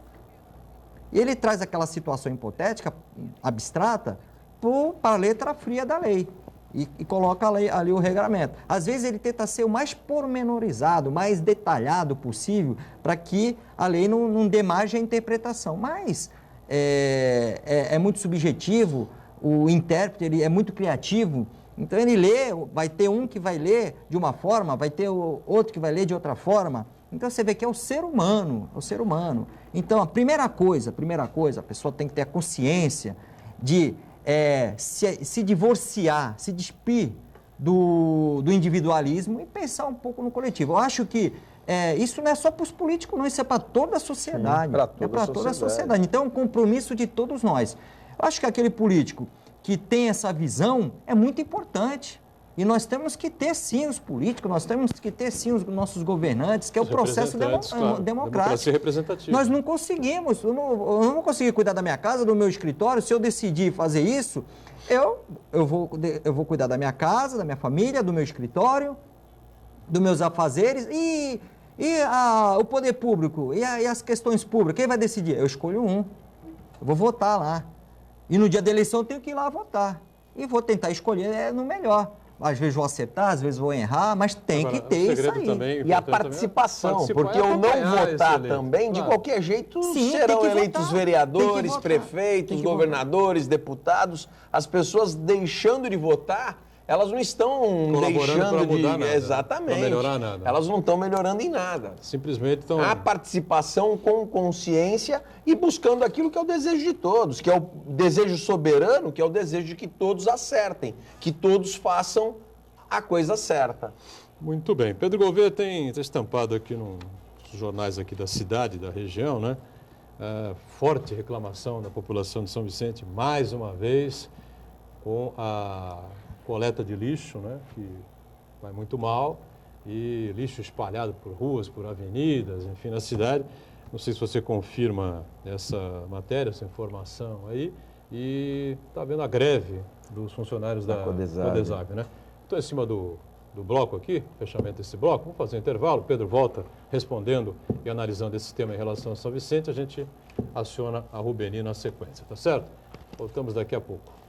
e ele traz aquela situação hipotética, abstrata, para a letra fria da lei. E coloca ali o regramento. Às vezes ele tenta ser o mais pormenorizado, mais detalhado possível, para que a lei não dê margem à interpretação. Mas é muito subjetivo, o intérprete ele é muito criativo, então ele lê, vai ter um que vai ler de uma forma, vai ter outro que vai ler de outra forma. Então você vê que é o ser humano, Então a primeira coisa, a pessoa tem que ter a consciência de se divorciar, se despir do individualismo e pensar um pouco no coletivo. Eu acho que isso não é só para os políticos, não, isso é para toda a sociedade. Sim, para toda a sociedade. Então é um compromisso de todos nós. Eu acho que aquele político que tem essa visão é muito importante. E nós temos que ter, sim, os políticos, nós temos que ter, sim, os nossos governantes, que é o processo democrático. Democracia representativa. Nós não conseguimos, eu não vou conseguir cuidar da minha casa, do meu escritório. Se eu decidir fazer isso, eu vou cuidar da minha casa, da minha família, do meu escritório, dos meus afazeres e o poder público, e as questões públicas. Quem vai decidir? Eu escolho um. Eu vou votar lá. E no dia da eleição eu tenho que ir lá votar. E vou tentar escolher no melhor. Às vezes vou acertar, às vezes vou errar, mas tem que ter isso aí. Também, e a participação, porque o não votar também, de qualquer jeito, serão eleitos vereadores, prefeitos, governadores, deputados. As pessoas deixando de votar, elas não estão deixando de... Nada, exatamente. Para melhorar nada. Elas não estão melhorando em nada. Simplesmente estão... A participação com consciência e buscando aquilo que é o desejo de todos, que é o desejo soberano, que é o desejo de que todos acertem, que todos façam a coisa certa. Muito bem. Pedro Gouveia tem estampado aqui nos jornais aqui da cidade, da região, né? Forte reclamação da população de São Vicente, mais uma vez, com a coleta de lixo, né, que vai muito mal, e lixo espalhado por ruas, por avenidas, enfim, na cidade. Não sei se você confirma essa matéria, essa informação aí, e está vendo a greve dos funcionários da Codesab, né? Estou em cima do bloco aqui, fechamento desse bloco, vamos fazer um intervalo, Pedro volta respondendo e analisando esse tema em relação a São Vicente, a gente aciona a Rubeni na sequência, tá certo? Voltamos daqui a pouco.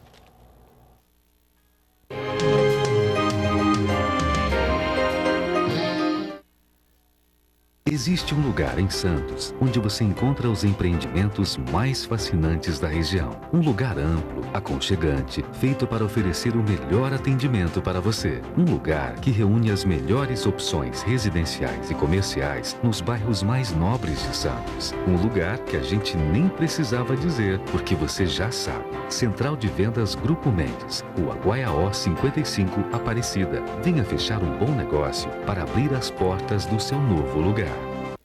Existe um lugar em Santos onde você encontra os empreendimentos mais fascinantes da região. Um lugar amplo, aconchegante, feito para oferecer o melhor atendimento para você. Um lugar que reúne as melhores opções residenciais e comerciais nos bairros mais nobres de Santos. Um lugar que a gente nem precisava dizer, porque você já sabe. Central de Vendas Grupo Mendes, Rua Guaiaó 55, Aparecida. Venha fechar um bom negócio para abrir as portas do seu novo lugar.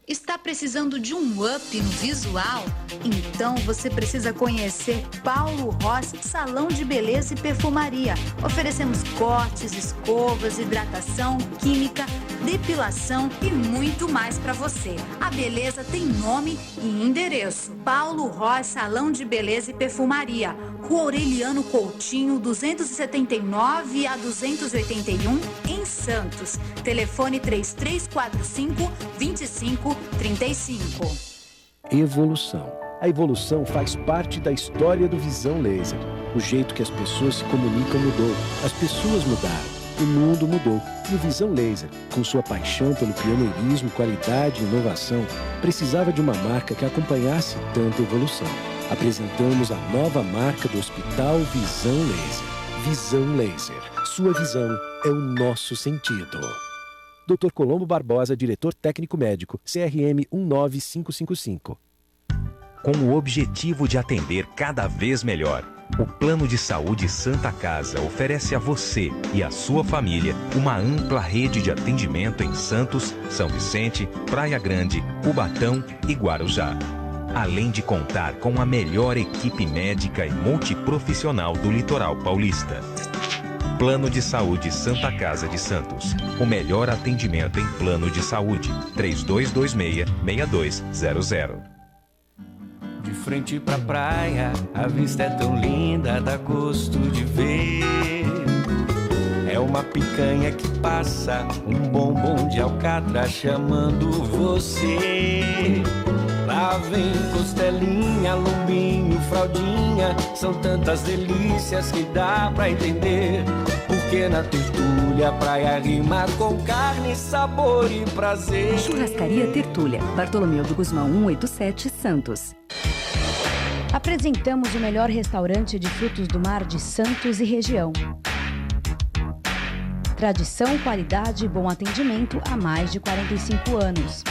Está precisando de um up no visual? Então você precisa conhecer Paulo Rossi Salão de Beleza e Perfumaria. Oferecemos cortes, escovas, hidratação, química, depilação e muito mais para você. A beleza tem nome e endereço. Paulo Rossi Salão de Beleza e Perfumaria. Rua Aureliano Coutinho, 279 a 281, em Santos. Telefone 3345-2535. Evolução. A evolução faz parte da história do Visão Laser. O jeito que as pessoas se comunicam mudou. As pessoas mudaram. O mundo mudou. E o Visão Laser, com sua paixão pelo pioneirismo, qualidade e inovação, precisava de uma marca que acompanhasse tanta evolução. Apresentamos a nova marca do Hospital Visão Laser. Visão Laser. Sua visão é o nosso sentido. Dr. Colombo Barbosa, diretor técnico médico, CRM 19555. Com o objetivo de atender cada vez melhor, o Plano de Saúde Santa Casa oferece a você e a sua família uma ampla rede de atendimento em Santos, São Vicente, Praia Grande, Cubatão e Guarujá. Além de contar com a melhor equipe médica e multiprofissional do litoral paulista. Plano de Saúde Santa Casa de Santos. O melhor atendimento em plano de saúde. 3226-6200. De frente pra praia, a vista é tão linda, dá gosto de ver. É uma picanha que passa, um bombom de alcatra chamando você. Lá vem costelinha, lombinho, fraldinha, são tantas delícias que dá pra entender. Porque na Tertúlia, praia rima com carne, sabor e prazer. Churrascaria Tertúlia, Bartolomeu do Guzmão 187, Santos. Apresentamos o melhor restaurante de frutos do mar de Santos e região. Tradição, qualidade e bom atendimento há mais de 45 anos.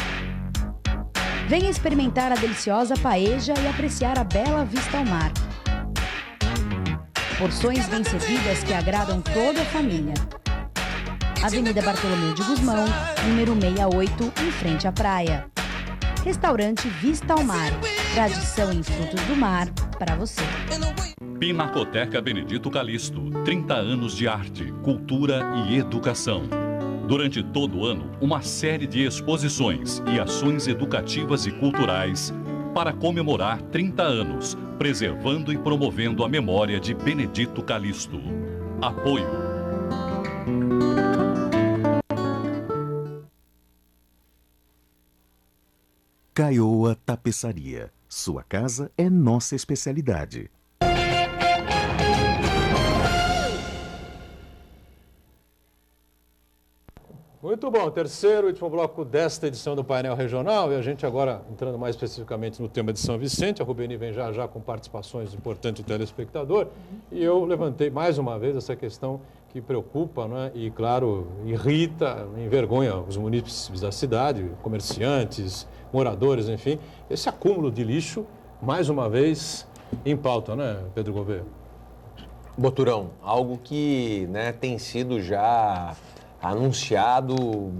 Venha experimentar a deliciosa paella e apreciar a bela vista ao mar. Porções bem servidas que agradam toda a família. Avenida Bartolomeu de Guzmão, número 68, em frente à praia. Restaurante Vista ao Mar. Tradição em frutos do mar para você. Pinacoteca Benedito Calixto, 30 anos de arte, cultura e educação. Durante todo o ano, uma série de exposições e ações educativas e culturais para comemorar 30 anos, preservando e promovendo a memória de Benedito Calixto. Apoio. Caioa Tapeçaria. Sua casa é nossa especialidade. Muito bom, terceiro e último bloco desta edição do Painel Regional, e a gente agora entrando mais especificamente no tema de São Vicente. A Rubeni vem já com participações importantes do telespectador, e eu levantei mais uma vez essa questão que preocupa, né, e claro, irrita, envergonha os munícipes da cidade, comerciantes, moradores, enfim, esse acúmulo de lixo, mais uma vez, em pauta, né, Pedro Gouveia? Boturão, algo que, né, tem sido já anunciado,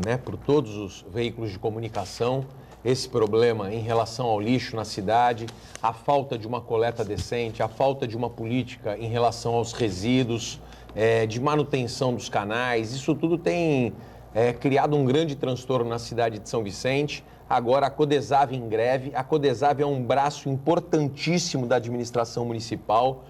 né, por todos os veículos de comunicação, esse problema em relação ao lixo na cidade, a falta de uma coleta decente, a falta de uma política em relação aos resíduos, de manutenção dos canais, isso tudo tem criado um grande transtorno na cidade de São Vicente. Agora a Codesave em greve. A Codesave é um braço importantíssimo da administração municipal.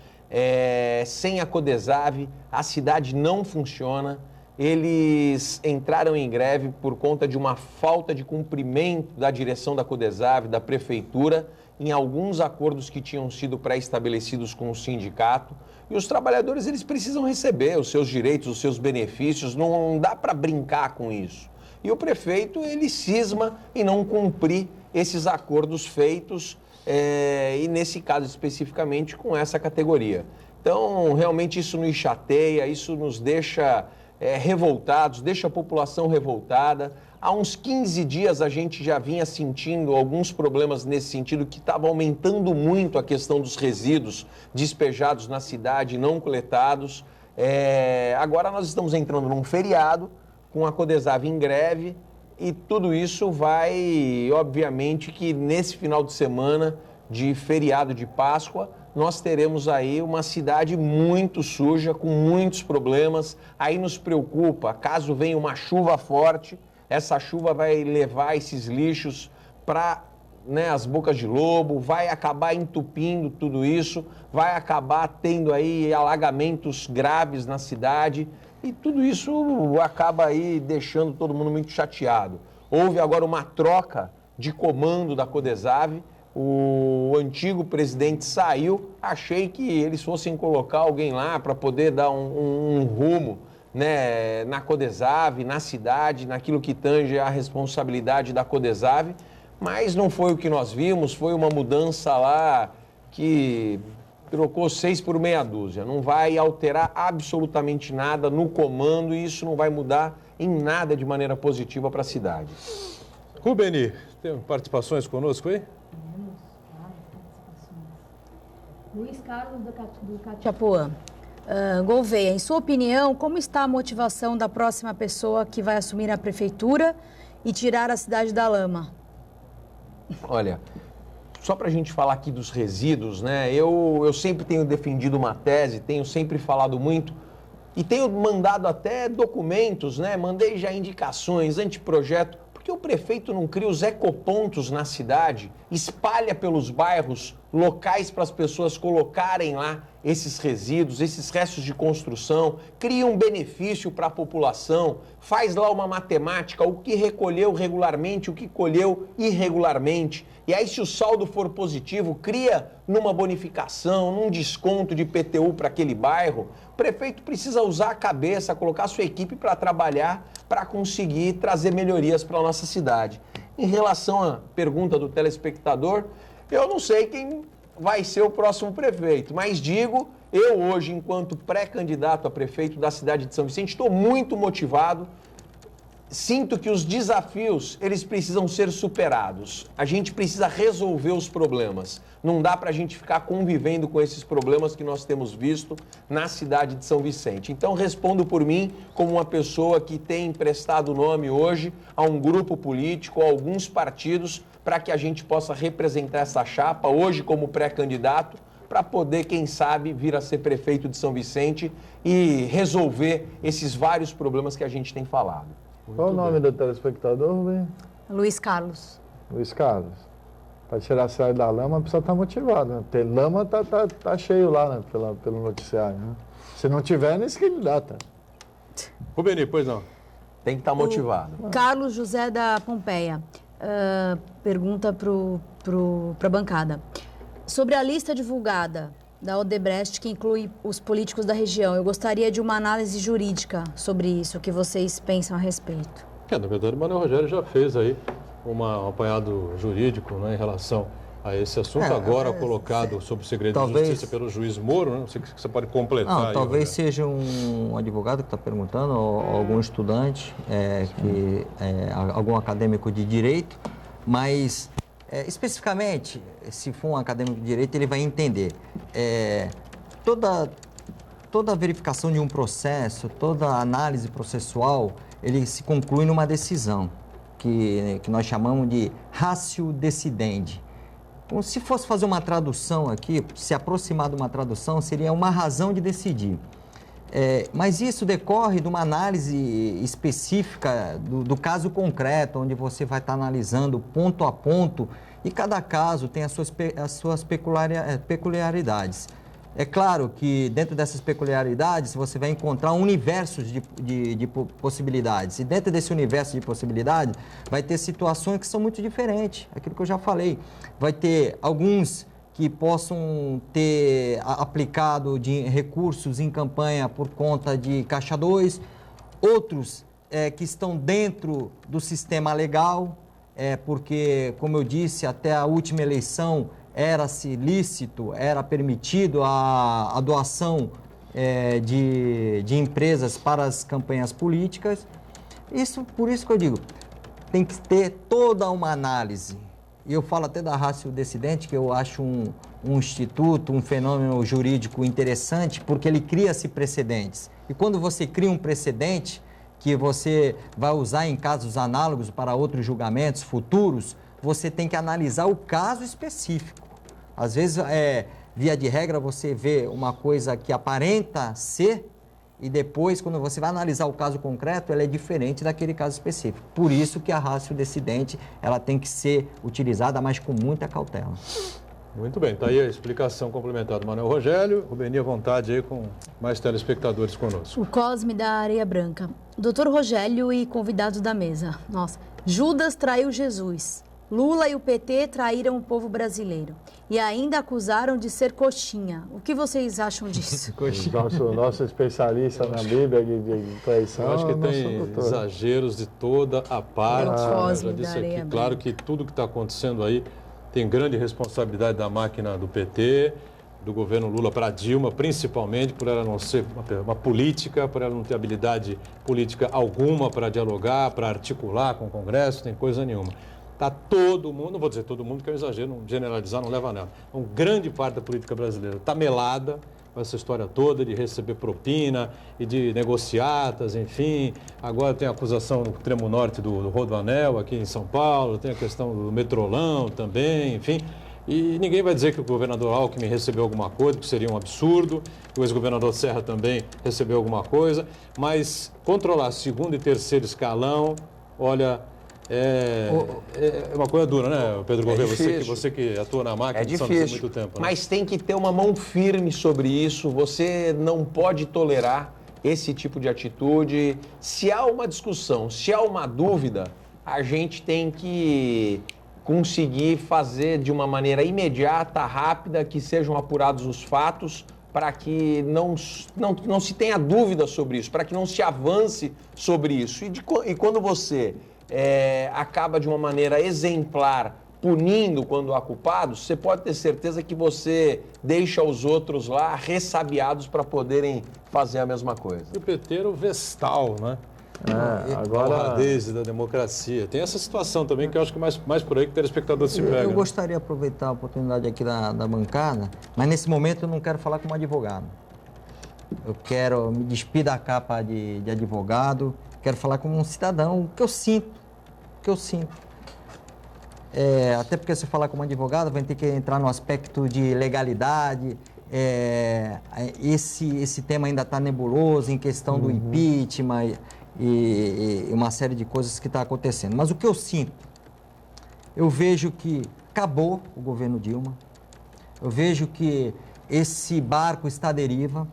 Sem a Codesave, a cidade não funciona. Eles entraram em greve por conta de uma falta de cumprimento da direção da Codesave, da prefeitura, em alguns acordos que tinham sido pré-estabelecidos com o sindicato. E os trabalhadores, eles precisam receber os seus direitos, os seus benefícios, não dá para brincar com isso. E o prefeito, ele cisma em não cumprir esses acordos feitos, e nesse caso especificamente com essa categoria. Então, realmente isso nos chateia, isso nos deixa revoltados, deixa a população revoltada. Há uns 15 dias a gente já vinha sentindo alguns problemas nesse sentido, que estava aumentando muito a questão dos resíduos despejados na cidade, não coletados. Agora nós estamos entrando num feriado, com a Codesave em greve, e tudo isso vai, obviamente, que nesse final de semana de feriado de Páscoa, nós teremos aí uma cidade muito suja, com muitos problemas. Aí nos preocupa, caso venha uma chuva forte, essa chuva vai levar esses lixos para, né, as bocas de lobo, vai acabar entupindo tudo isso, vai acabar tendo aí alagamentos graves na cidade, e tudo isso acaba aí deixando todo mundo muito chateado. Houve agora uma troca de comando da Codesave, o antigo presidente saiu, achei que eles fossem colocar alguém lá para poder dar um rumo, né, na Codesave, na cidade, naquilo que tange a responsabilidade da Codesave, mas não foi o que nós vimos, foi uma mudança lá que trocou 6 por meia dúzia. Não vai alterar absolutamente nada no comando e isso não vai mudar em nada de maneira positiva para a cidade. Rubeni, tem participações conosco aí? Luiz Carlos do Catiapuã. Gouveia, em sua opinião, como está a motivação da próxima pessoa que vai assumir a prefeitura e tirar a cidade da lama? Olha, só para a gente falar aqui dos resíduos, né? Eu sempre tenho defendido uma tese, tenho sempre falado muito e tenho mandado até documentos, né? Mandei já indicações, anteprojeto, porque o prefeito não cria os ecopontos na cidade, espalha pelos bairros locais para as pessoas colocarem lá esses resíduos, esses restos de construção, cria um benefício para a população, faz lá uma matemática, o que recolheu regularmente, o que colheu irregularmente. E aí, se o saldo for positivo, cria numa bonificação, num desconto de IPTU para aquele bairro. O prefeito precisa usar a cabeça, colocar a sua equipe para trabalhar, para conseguir trazer melhorias para a nossa cidade. Em relação à pergunta do telespectador, eu não sei quem vai ser o próximo prefeito, mas digo, eu hoje, enquanto pré-candidato a prefeito da cidade de São Vicente, estou muito motivado. Sinto que os desafios, eles precisam ser superados. A gente precisa resolver os problemas. Não dá para a gente ficar convivendo com esses problemas que nós temos visto na cidade de São Vicente. Então, respondo por mim como uma pessoa que tem emprestado nome hoje a um grupo político, a alguns partidos, para que a gente possa representar essa chapa, hoje como pré-candidato, para poder, quem sabe, vir a ser prefeito de São Vicente e resolver esses vários problemas que a gente tem falado. Qual o nome do telespectador, Rubem? Luiz Carlos. Luiz Carlos. Para tirar a cidade da lama, precisa estar motivado, né? Porque lama tá cheio lá, né? Pelo noticiário, né? Se não tiver, nem se candidata. Rubeni, pois não. Tem que estar motivado. Carlos José da Pompeia. Pergunta para a bancada. Sobre a lista divulgada da Odebrecht, que inclui os políticos da região, eu gostaria de uma análise jurídica sobre isso, o que vocês pensam a respeito. Na verdade, o Manuel Rogério já fez aí um apanhado jurídico, né, em relação a esse assunto, agora colocado sob segredo de justiça pelo juiz Moro, né? Não sei se você pode completar. Não, aí, talvez seja um advogado que está perguntando, ou algum estudante, algum acadêmico de direito, mas especificamente, se for um acadêmico de direito, ele vai entender. Toda verificação de um processo, toda análise processual, ele se conclui numa decisão, que nós chamamos de ratio decidendi. Então, se fosse fazer uma tradução aqui, se aproximar de uma tradução, seria uma razão de decidir. Mas isso decorre de uma análise específica do caso concreto, onde você vai estar analisando ponto a ponto e cada caso tem as suas peculiaridades. É claro que dentro dessas peculiaridades você vai encontrar um universo de possibilidades. E dentro desse universo de possibilidades vai ter situações que são muito diferentes. Aquilo que eu já falei. Vai ter alguns que possam ter aplicado de recursos em campanha por conta de Caixa 2, outros que estão dentro do sistema legal, porque, como eu disse, até a última eleição era-se lícito, era permitido a doação de empresas para as campanhas políticas. Por isso que eu digo, tem que ter toda uma análise. E eu falo até da ratio decidendi, que eu acho um instituto, um fenômeno jurídico interessante, porque ele cria-se precedentes. E quando você cria um precedente que você vai usar em casos análogos para outros julgamentos futuros, você tem que analisar o caso específico. Às vezes, via de regra, você vê uma coisa que aparenta ser e depois, quando você vai analisar o caso concreto, ela é diferente daquele caso específico. Por isso que a ratio decidendi, ela tem que ser utilizada, mas com muita cautela. Muito bem, está aí a explicação complementar do Manuel Rogério. Rubeni, à vontade aí com mais telespectadores conosco. O Cosme da Areia Branca. Doutor Rogério e convidados da mesa. Nossa, Judas traiu Jesus. Lula e o PT traíram o povo brasileiro e ainda acusaram de ser coxinha. O que vocês acham disso? Nosso especialista na Bíblia de traição. Eu acho que tem exageros de toda a parte. Eu já disse aqui, claro que tudo que está acontecendo aí tem grande responsabilidade da máquina do PT, do governo Lula para Dilma, principalmente por ela não ser uma política, por ela não ter habilidade política alguma para dialogar, para articular com o Congresso, tem coisa nenhuma. Está todo mundo, não vou dizer todo mundo, que é um exagero, não generalizar, não leva a nada. Uma grande parte da política brasileira está melada com essa história toda de receber propina e de negociatas, enfim. Agora tem a acusação no extremo norte do Rodoanel, aqui em São Paulo, tem a questão do Metrolão também, enfim. E ninguém vai dizer que o governador Alckmin recebeu alguma coisa, que seria um absurdo, que o ex-governador Serra também recebeu alguma coisa, mas controlar segundo e terceiro escalão, olha... É uma coisa dura, né, Pedro Gouveia? Você que atua na máquina há muito tempo. Né? Mas tem que ter uma mão firme sobre isso. Você não pode tolerar esse tipo de atitude. Se há uma discussão, se há uma dúvida, a gente tem que conseguir fazer de uma maneira imediata, rápida, que sejam apurados os fatos, para que não se tenha dúvida sobre isso, para que não se avance sobre isso. E quando você... acaba de uma maneira exemplar, punindo quando há culpados, você pode ter certeza que você deixa os outros lá ressabiados para poderem fazer a mesma coisa. E o PT era o vestal, né? Agora... A honradez da democracia. Tem essa situação também que eu acho que mais por aí que o telespectador se pega. Eu gostaria de aproveitar a oportunidade aqui da bancada, mas nesse momento eu não quero falar como advogado. Eu quero me despir da capa de advogado, quero falar como um cidadão, o que eu sinto. Até porque se eu falar como advogado, vai ter que entrar no aspecto de legalidade. Esse tema ainda está nebuloso em questão do impeachment e uma série de coisas que está acontecendo. Mas o que eu sinto? Eu vejo que acabou o governo Dilma. Eu vejo que esse barco está à deriva.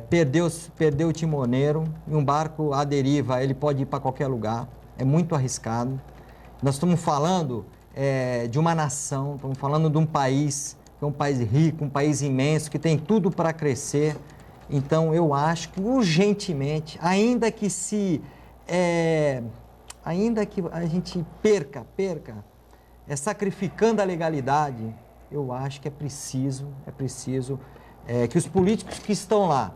Perdeu o timoneiro, e um barco à deriva ele pode ir para qualquer lugar, é muito arriscado. Nós estamos falando de uma nação, estamos falando de um país, que é um país rico, um país imenso, que tem tudo para crescer. Então eu acho que urgentemente, ainda que a gente perca, sacrificando a legalidade, eu acho que é preciso que os políticos que estão lá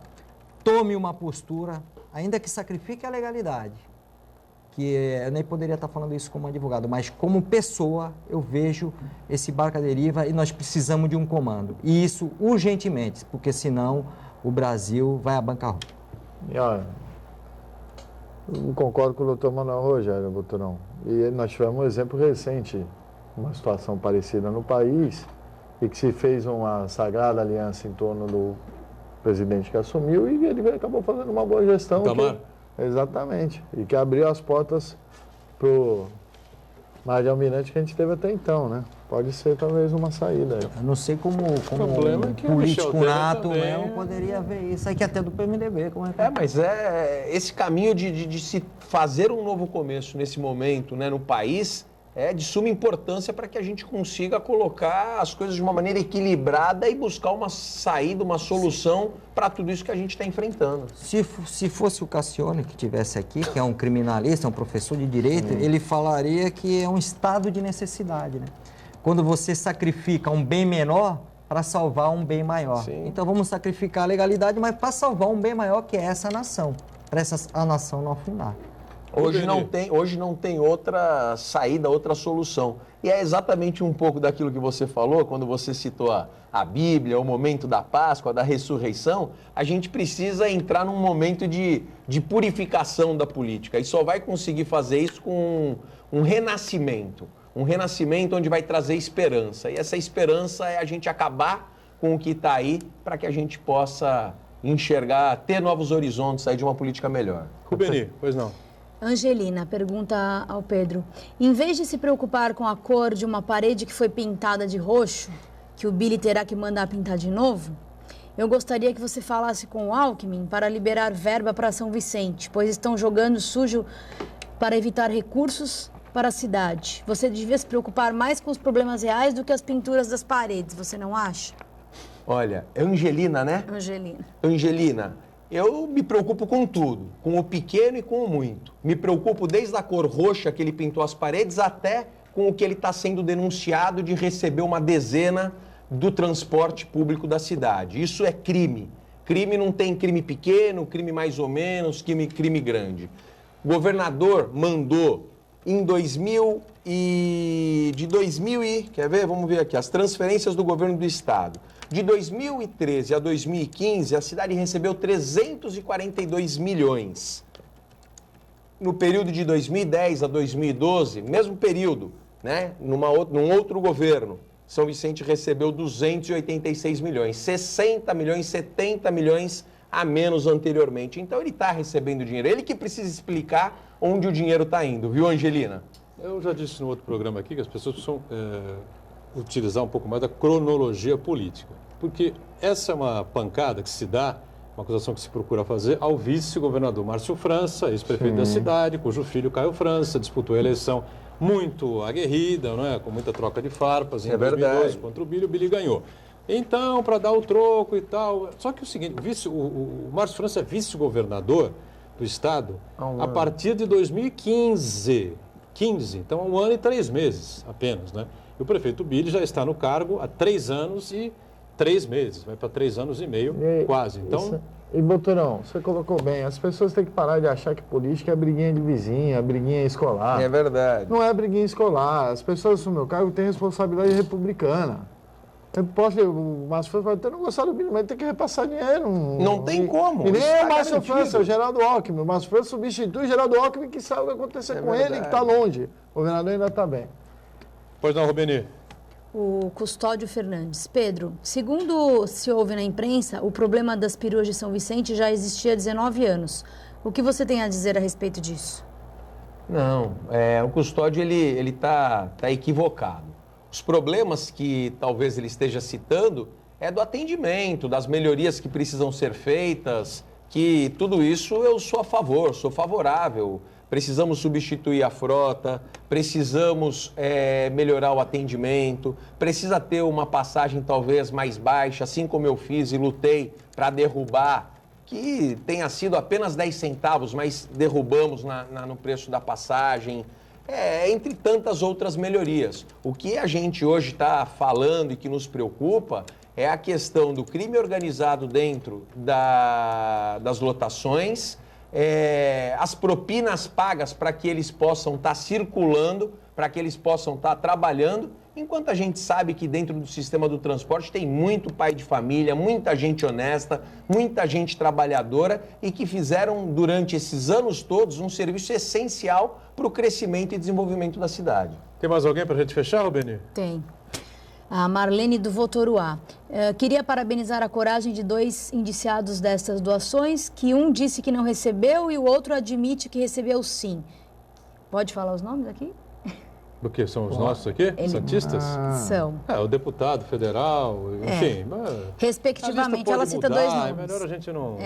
tomem uma postura, ainda que sacrifique a legalidade, que eu nem poderia estar falando isso como advogado, mas como pessoa eu vejo esse barco à deriva e nós precisamos de um comando. E isso urgentemente, porque senão o Brasil vai à bancarrota. E olha, eu concordo com o doutor Manuel Rogério, Buturão. E nós tivemos um exemplo recente, uma situação parecida no país, e que se fez uma sagrada aliança em torno do presidente que assumiu e ele acabou fazendo uma boa gestão. Exatamente. E que abriu as portas para o mar de almirante que a gente teve até então, né? Pode ser talvez uma saída. Eu não sei como um político nato mesmo poderia ver isso aqui até do PMDB. Mas esse caminho de se fazer um novo começo nesse momento, né, no país... é de suma importância para que a gente consiga colocar as coisas de uma maneira equilibrada e buscar uma saída, uma solução para tudo isso que a gente está enfrentando. Se fosse o Cassione que estivesse aqui, que é um criminalista, um professor de direito, ele falaria que é um estado de necessidade, né? Quando você sacrifica um bem menor para salvar um bem maior. Sim. Então vamos sacrificar a legalidade, mas para salvar um bem maior, que é essa nação, para a nação não afundar. Hoje não tem outra saída, outra solução. E é exatamente um pouco daquilo que você falou, quando você citou a Bíblia, o momento da Páscoa, da ressurreição. A gente precisa entrar num momento de purificação da política. E só vai conseguir fazer isso com um renascimento. Um renascimento onde vai trazer esperança. E essa esperança é a gente acabar com o que está aí para que a gente possa enxergar, ter novos horizontes aí de uma política melhor. Rubeni, pois não. Angelina pergunta ao Pedro: em vez de se preocupar com a cor de uma parede que foi pintada de roxo, que o Billy terá que mandar pintar de novo, eu gostaria que você falasse com o Alckmin para liberar verba para São Vicente, pois estão jogando sujo para evitar recursos para a cidade. Você devia se preocupar mais com os problemas reais do que as pinturas das paredes, você não acha? Olha, é Angelina, né? Angelina, eu me preocupo com tudo, com o pequeno e com o muito. Me preocupo desde a cor roxa que ele pintou as paredes até com o que ele está sendo denunciado de receber uma dezena do transporte público da cidade. Isso é crime. Crime não tem crime pequeno, crime mais ou menos, crime grande. O governador mandou quer ver? Vamos ver aqui, as transferências do governo do estado. De 2013 a 2015, a cidade recebeu 342 milhões. No período de 2010 a 2012, mesmo período, né? Num outro governo, São Vicente recebeu 286 milhões, 60 milhões, 70 milhões a menos anteriormente. Então ele está recebendo dinheiro, ele que precisa explicar onde o dinheiro está indo, viu, Angelina? Eu já disse no outro programa aqui que as pessoas precisam utilizar um pouco mais da cronologia política, porque essa é uma pancada que se dá, uma acusação que se procura fazer ao vice-governador Márcio França, ex-prefeito da cidade, cujo filho Caio França disputou a eleição muito aguerrida, não é? Com muita troca de farpas em 2012 contra o Billy ganhou. Então, para dar o troco e tal... Só que o seguinte, o Márcio França é vice-governador do estado a partir de 2015. Então, 1 ano e 3 meses apenas, né? E o prefeito Billy já está no cargo há 3 anos e 3 meses, vai para 3 anos e meio, quase. Então... E, Boturão, você colocou bem, as pessoas têm que parar de achar que política é briguinha de vizinha, briguinha escolar. É verdade. Não é briguinha escolar, as pessoas no meu cargo têm responsabilidade republicana. O Márcio França pode até não gostar do Billy, mas tem que repassar dinheiro. Não tem como. E nem é o Márcio França, é o Geraldo Alckmin. O Márcio França substitui o Geraldo Alckmin, que sabe o que acontecer com ele, que está longe. O governador ainda está bem. Pois não, Rubeni. O Custódio Fernandes. Pedro, segundo se ouve na imprensa, o problema das peruas de São Vicente já existia há 19 anos. O que você tem a dizer a respeito disso? Não, o Custódio ele tá equivocado. Os problemas que talvez ele esteja citando é do atendimento, das melhorias que precisam ser feitas, que tudo isso eu sou a favor, sou favorável. Precisamos substituir a frota, precisamos melhorar o atendimento, precisa ter uma passagem talvez mais baixa, assim como eu fiz e lutei para derrubar, que tenha sido apenas 10 centavos, mas derrubamos no preço da passagem, entre tantas outras melhorias. O que a gente hoje está falando e que nos preocupa é a questão do crime organizado dentro das lotações, as propinas pagas para que eles possam estar circulando, para que eles possam estar trabalhando, enquanto a gente sabe que dentro do sistema do transporte tem muito pai de família, muita gente honesta, muita gente trabalhadora e que fizeram durante esses anos todos um serviço essencial para o crescimento e desenvolvimento da cidade. Tem mais alguém para a gente fechar, Rubeni? Tem. A Marlene do Votoruá. Queria parabenizar a coragem de 2 indiciados dessas doações, que um disse que não recebeu e o outro admite que recebeu sim. Pode falar os nomes aqui? Do que? São os nossos aqui? Santistas? São. O deputado federal, enfim. Respectivamente, ela cita 2 nomes. É melhor a gente não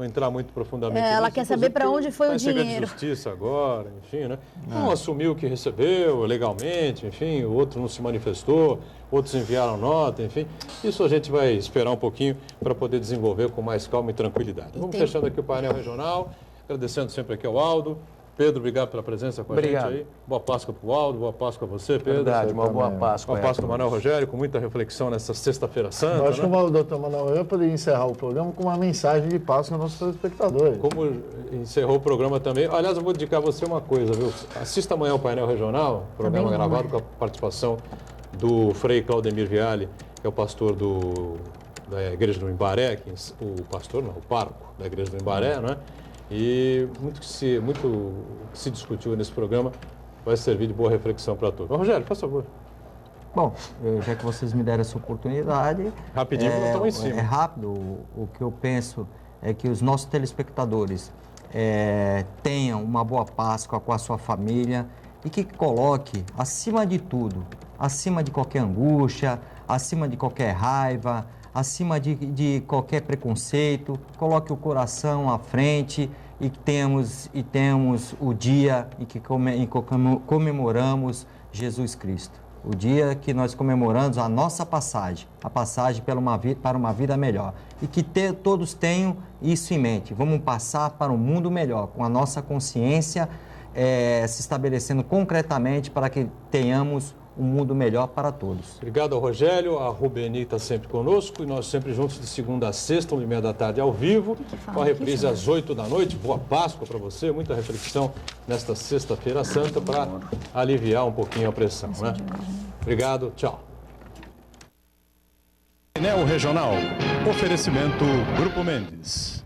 entrar muito profundamente. Ela quer saber para onde foi o dinheiro. Está em justiça agora, enfim, né? Um assumiu que recebeu legalmente, enfim, o outro não se manifestou, outros enviaram nota, enfim. Isso a gente vai esperar um pouquinho para poder desenvolver com mais calma e tranquilidade. Vamos fechando aqui o painel regional, agradecendo sempre aqui ao Aldo. Pedro, obrigado pela presença com a gente aí. Boa Páscoa para o Aldo, boa Páscoa a você, Pedro. Verdade, uma boa Páscoa. Boa Páscoa, Manuel Rogério, com muita reflexão nessa sexta-feira santa. Eu acho que o doutor Manuel Rogério poderia encerrar o programa com uma mensagem de Páscoa aos nossos telespectadores. Como encerrou o programa também. Aliás, eu vou dedicar a você uma coisa, viu? Assista amanhã o painel regional, programa gravado com a participação do Frei Claudemir Viale, que é o pastor da Igreja do Imbaré, o pároco da Igreja do Imbaré, não é? E muito que se discutiu nesse programa vai servir de boa reflexão para todos. Rogério, por favor. Bom, já que vocês me deram essa oportunidade... Rapidinho, porque nós estamos em cima. É rápido. O que eu penso é que os nossos telespectadores tenham uma boa Páscoa com a sua família e que coloque, acima de tudo, acima de qualquer angústia, acima de qualquer raiva, acima de qualquer preconceito, coloque o coração à frente e temos o dia em que comemoramos Jesus Cristo. O dia que nós comemoramos a nossa passagem, a passagem para uma vida melhor. E que todos tenham isso em mente. Vamos passar para um mundo melhor, com a nossa consciência se estabelecendo concretamente para que tenhamos um mundo melhor para todos. Obrigado ao Rogério, a Rubeni está sempre conosco e nós sempre juntos de segunda a sexta, 1h30 da tarde ao vivo, com a reprise às 8 da noite. Boa Páscoa para você, muita reflexão nesta sexta-feira santa para aliviar um pouquinho a pressão, né? Obrigado, tchau. Painel Regional, oferecimento Grupo Mendes.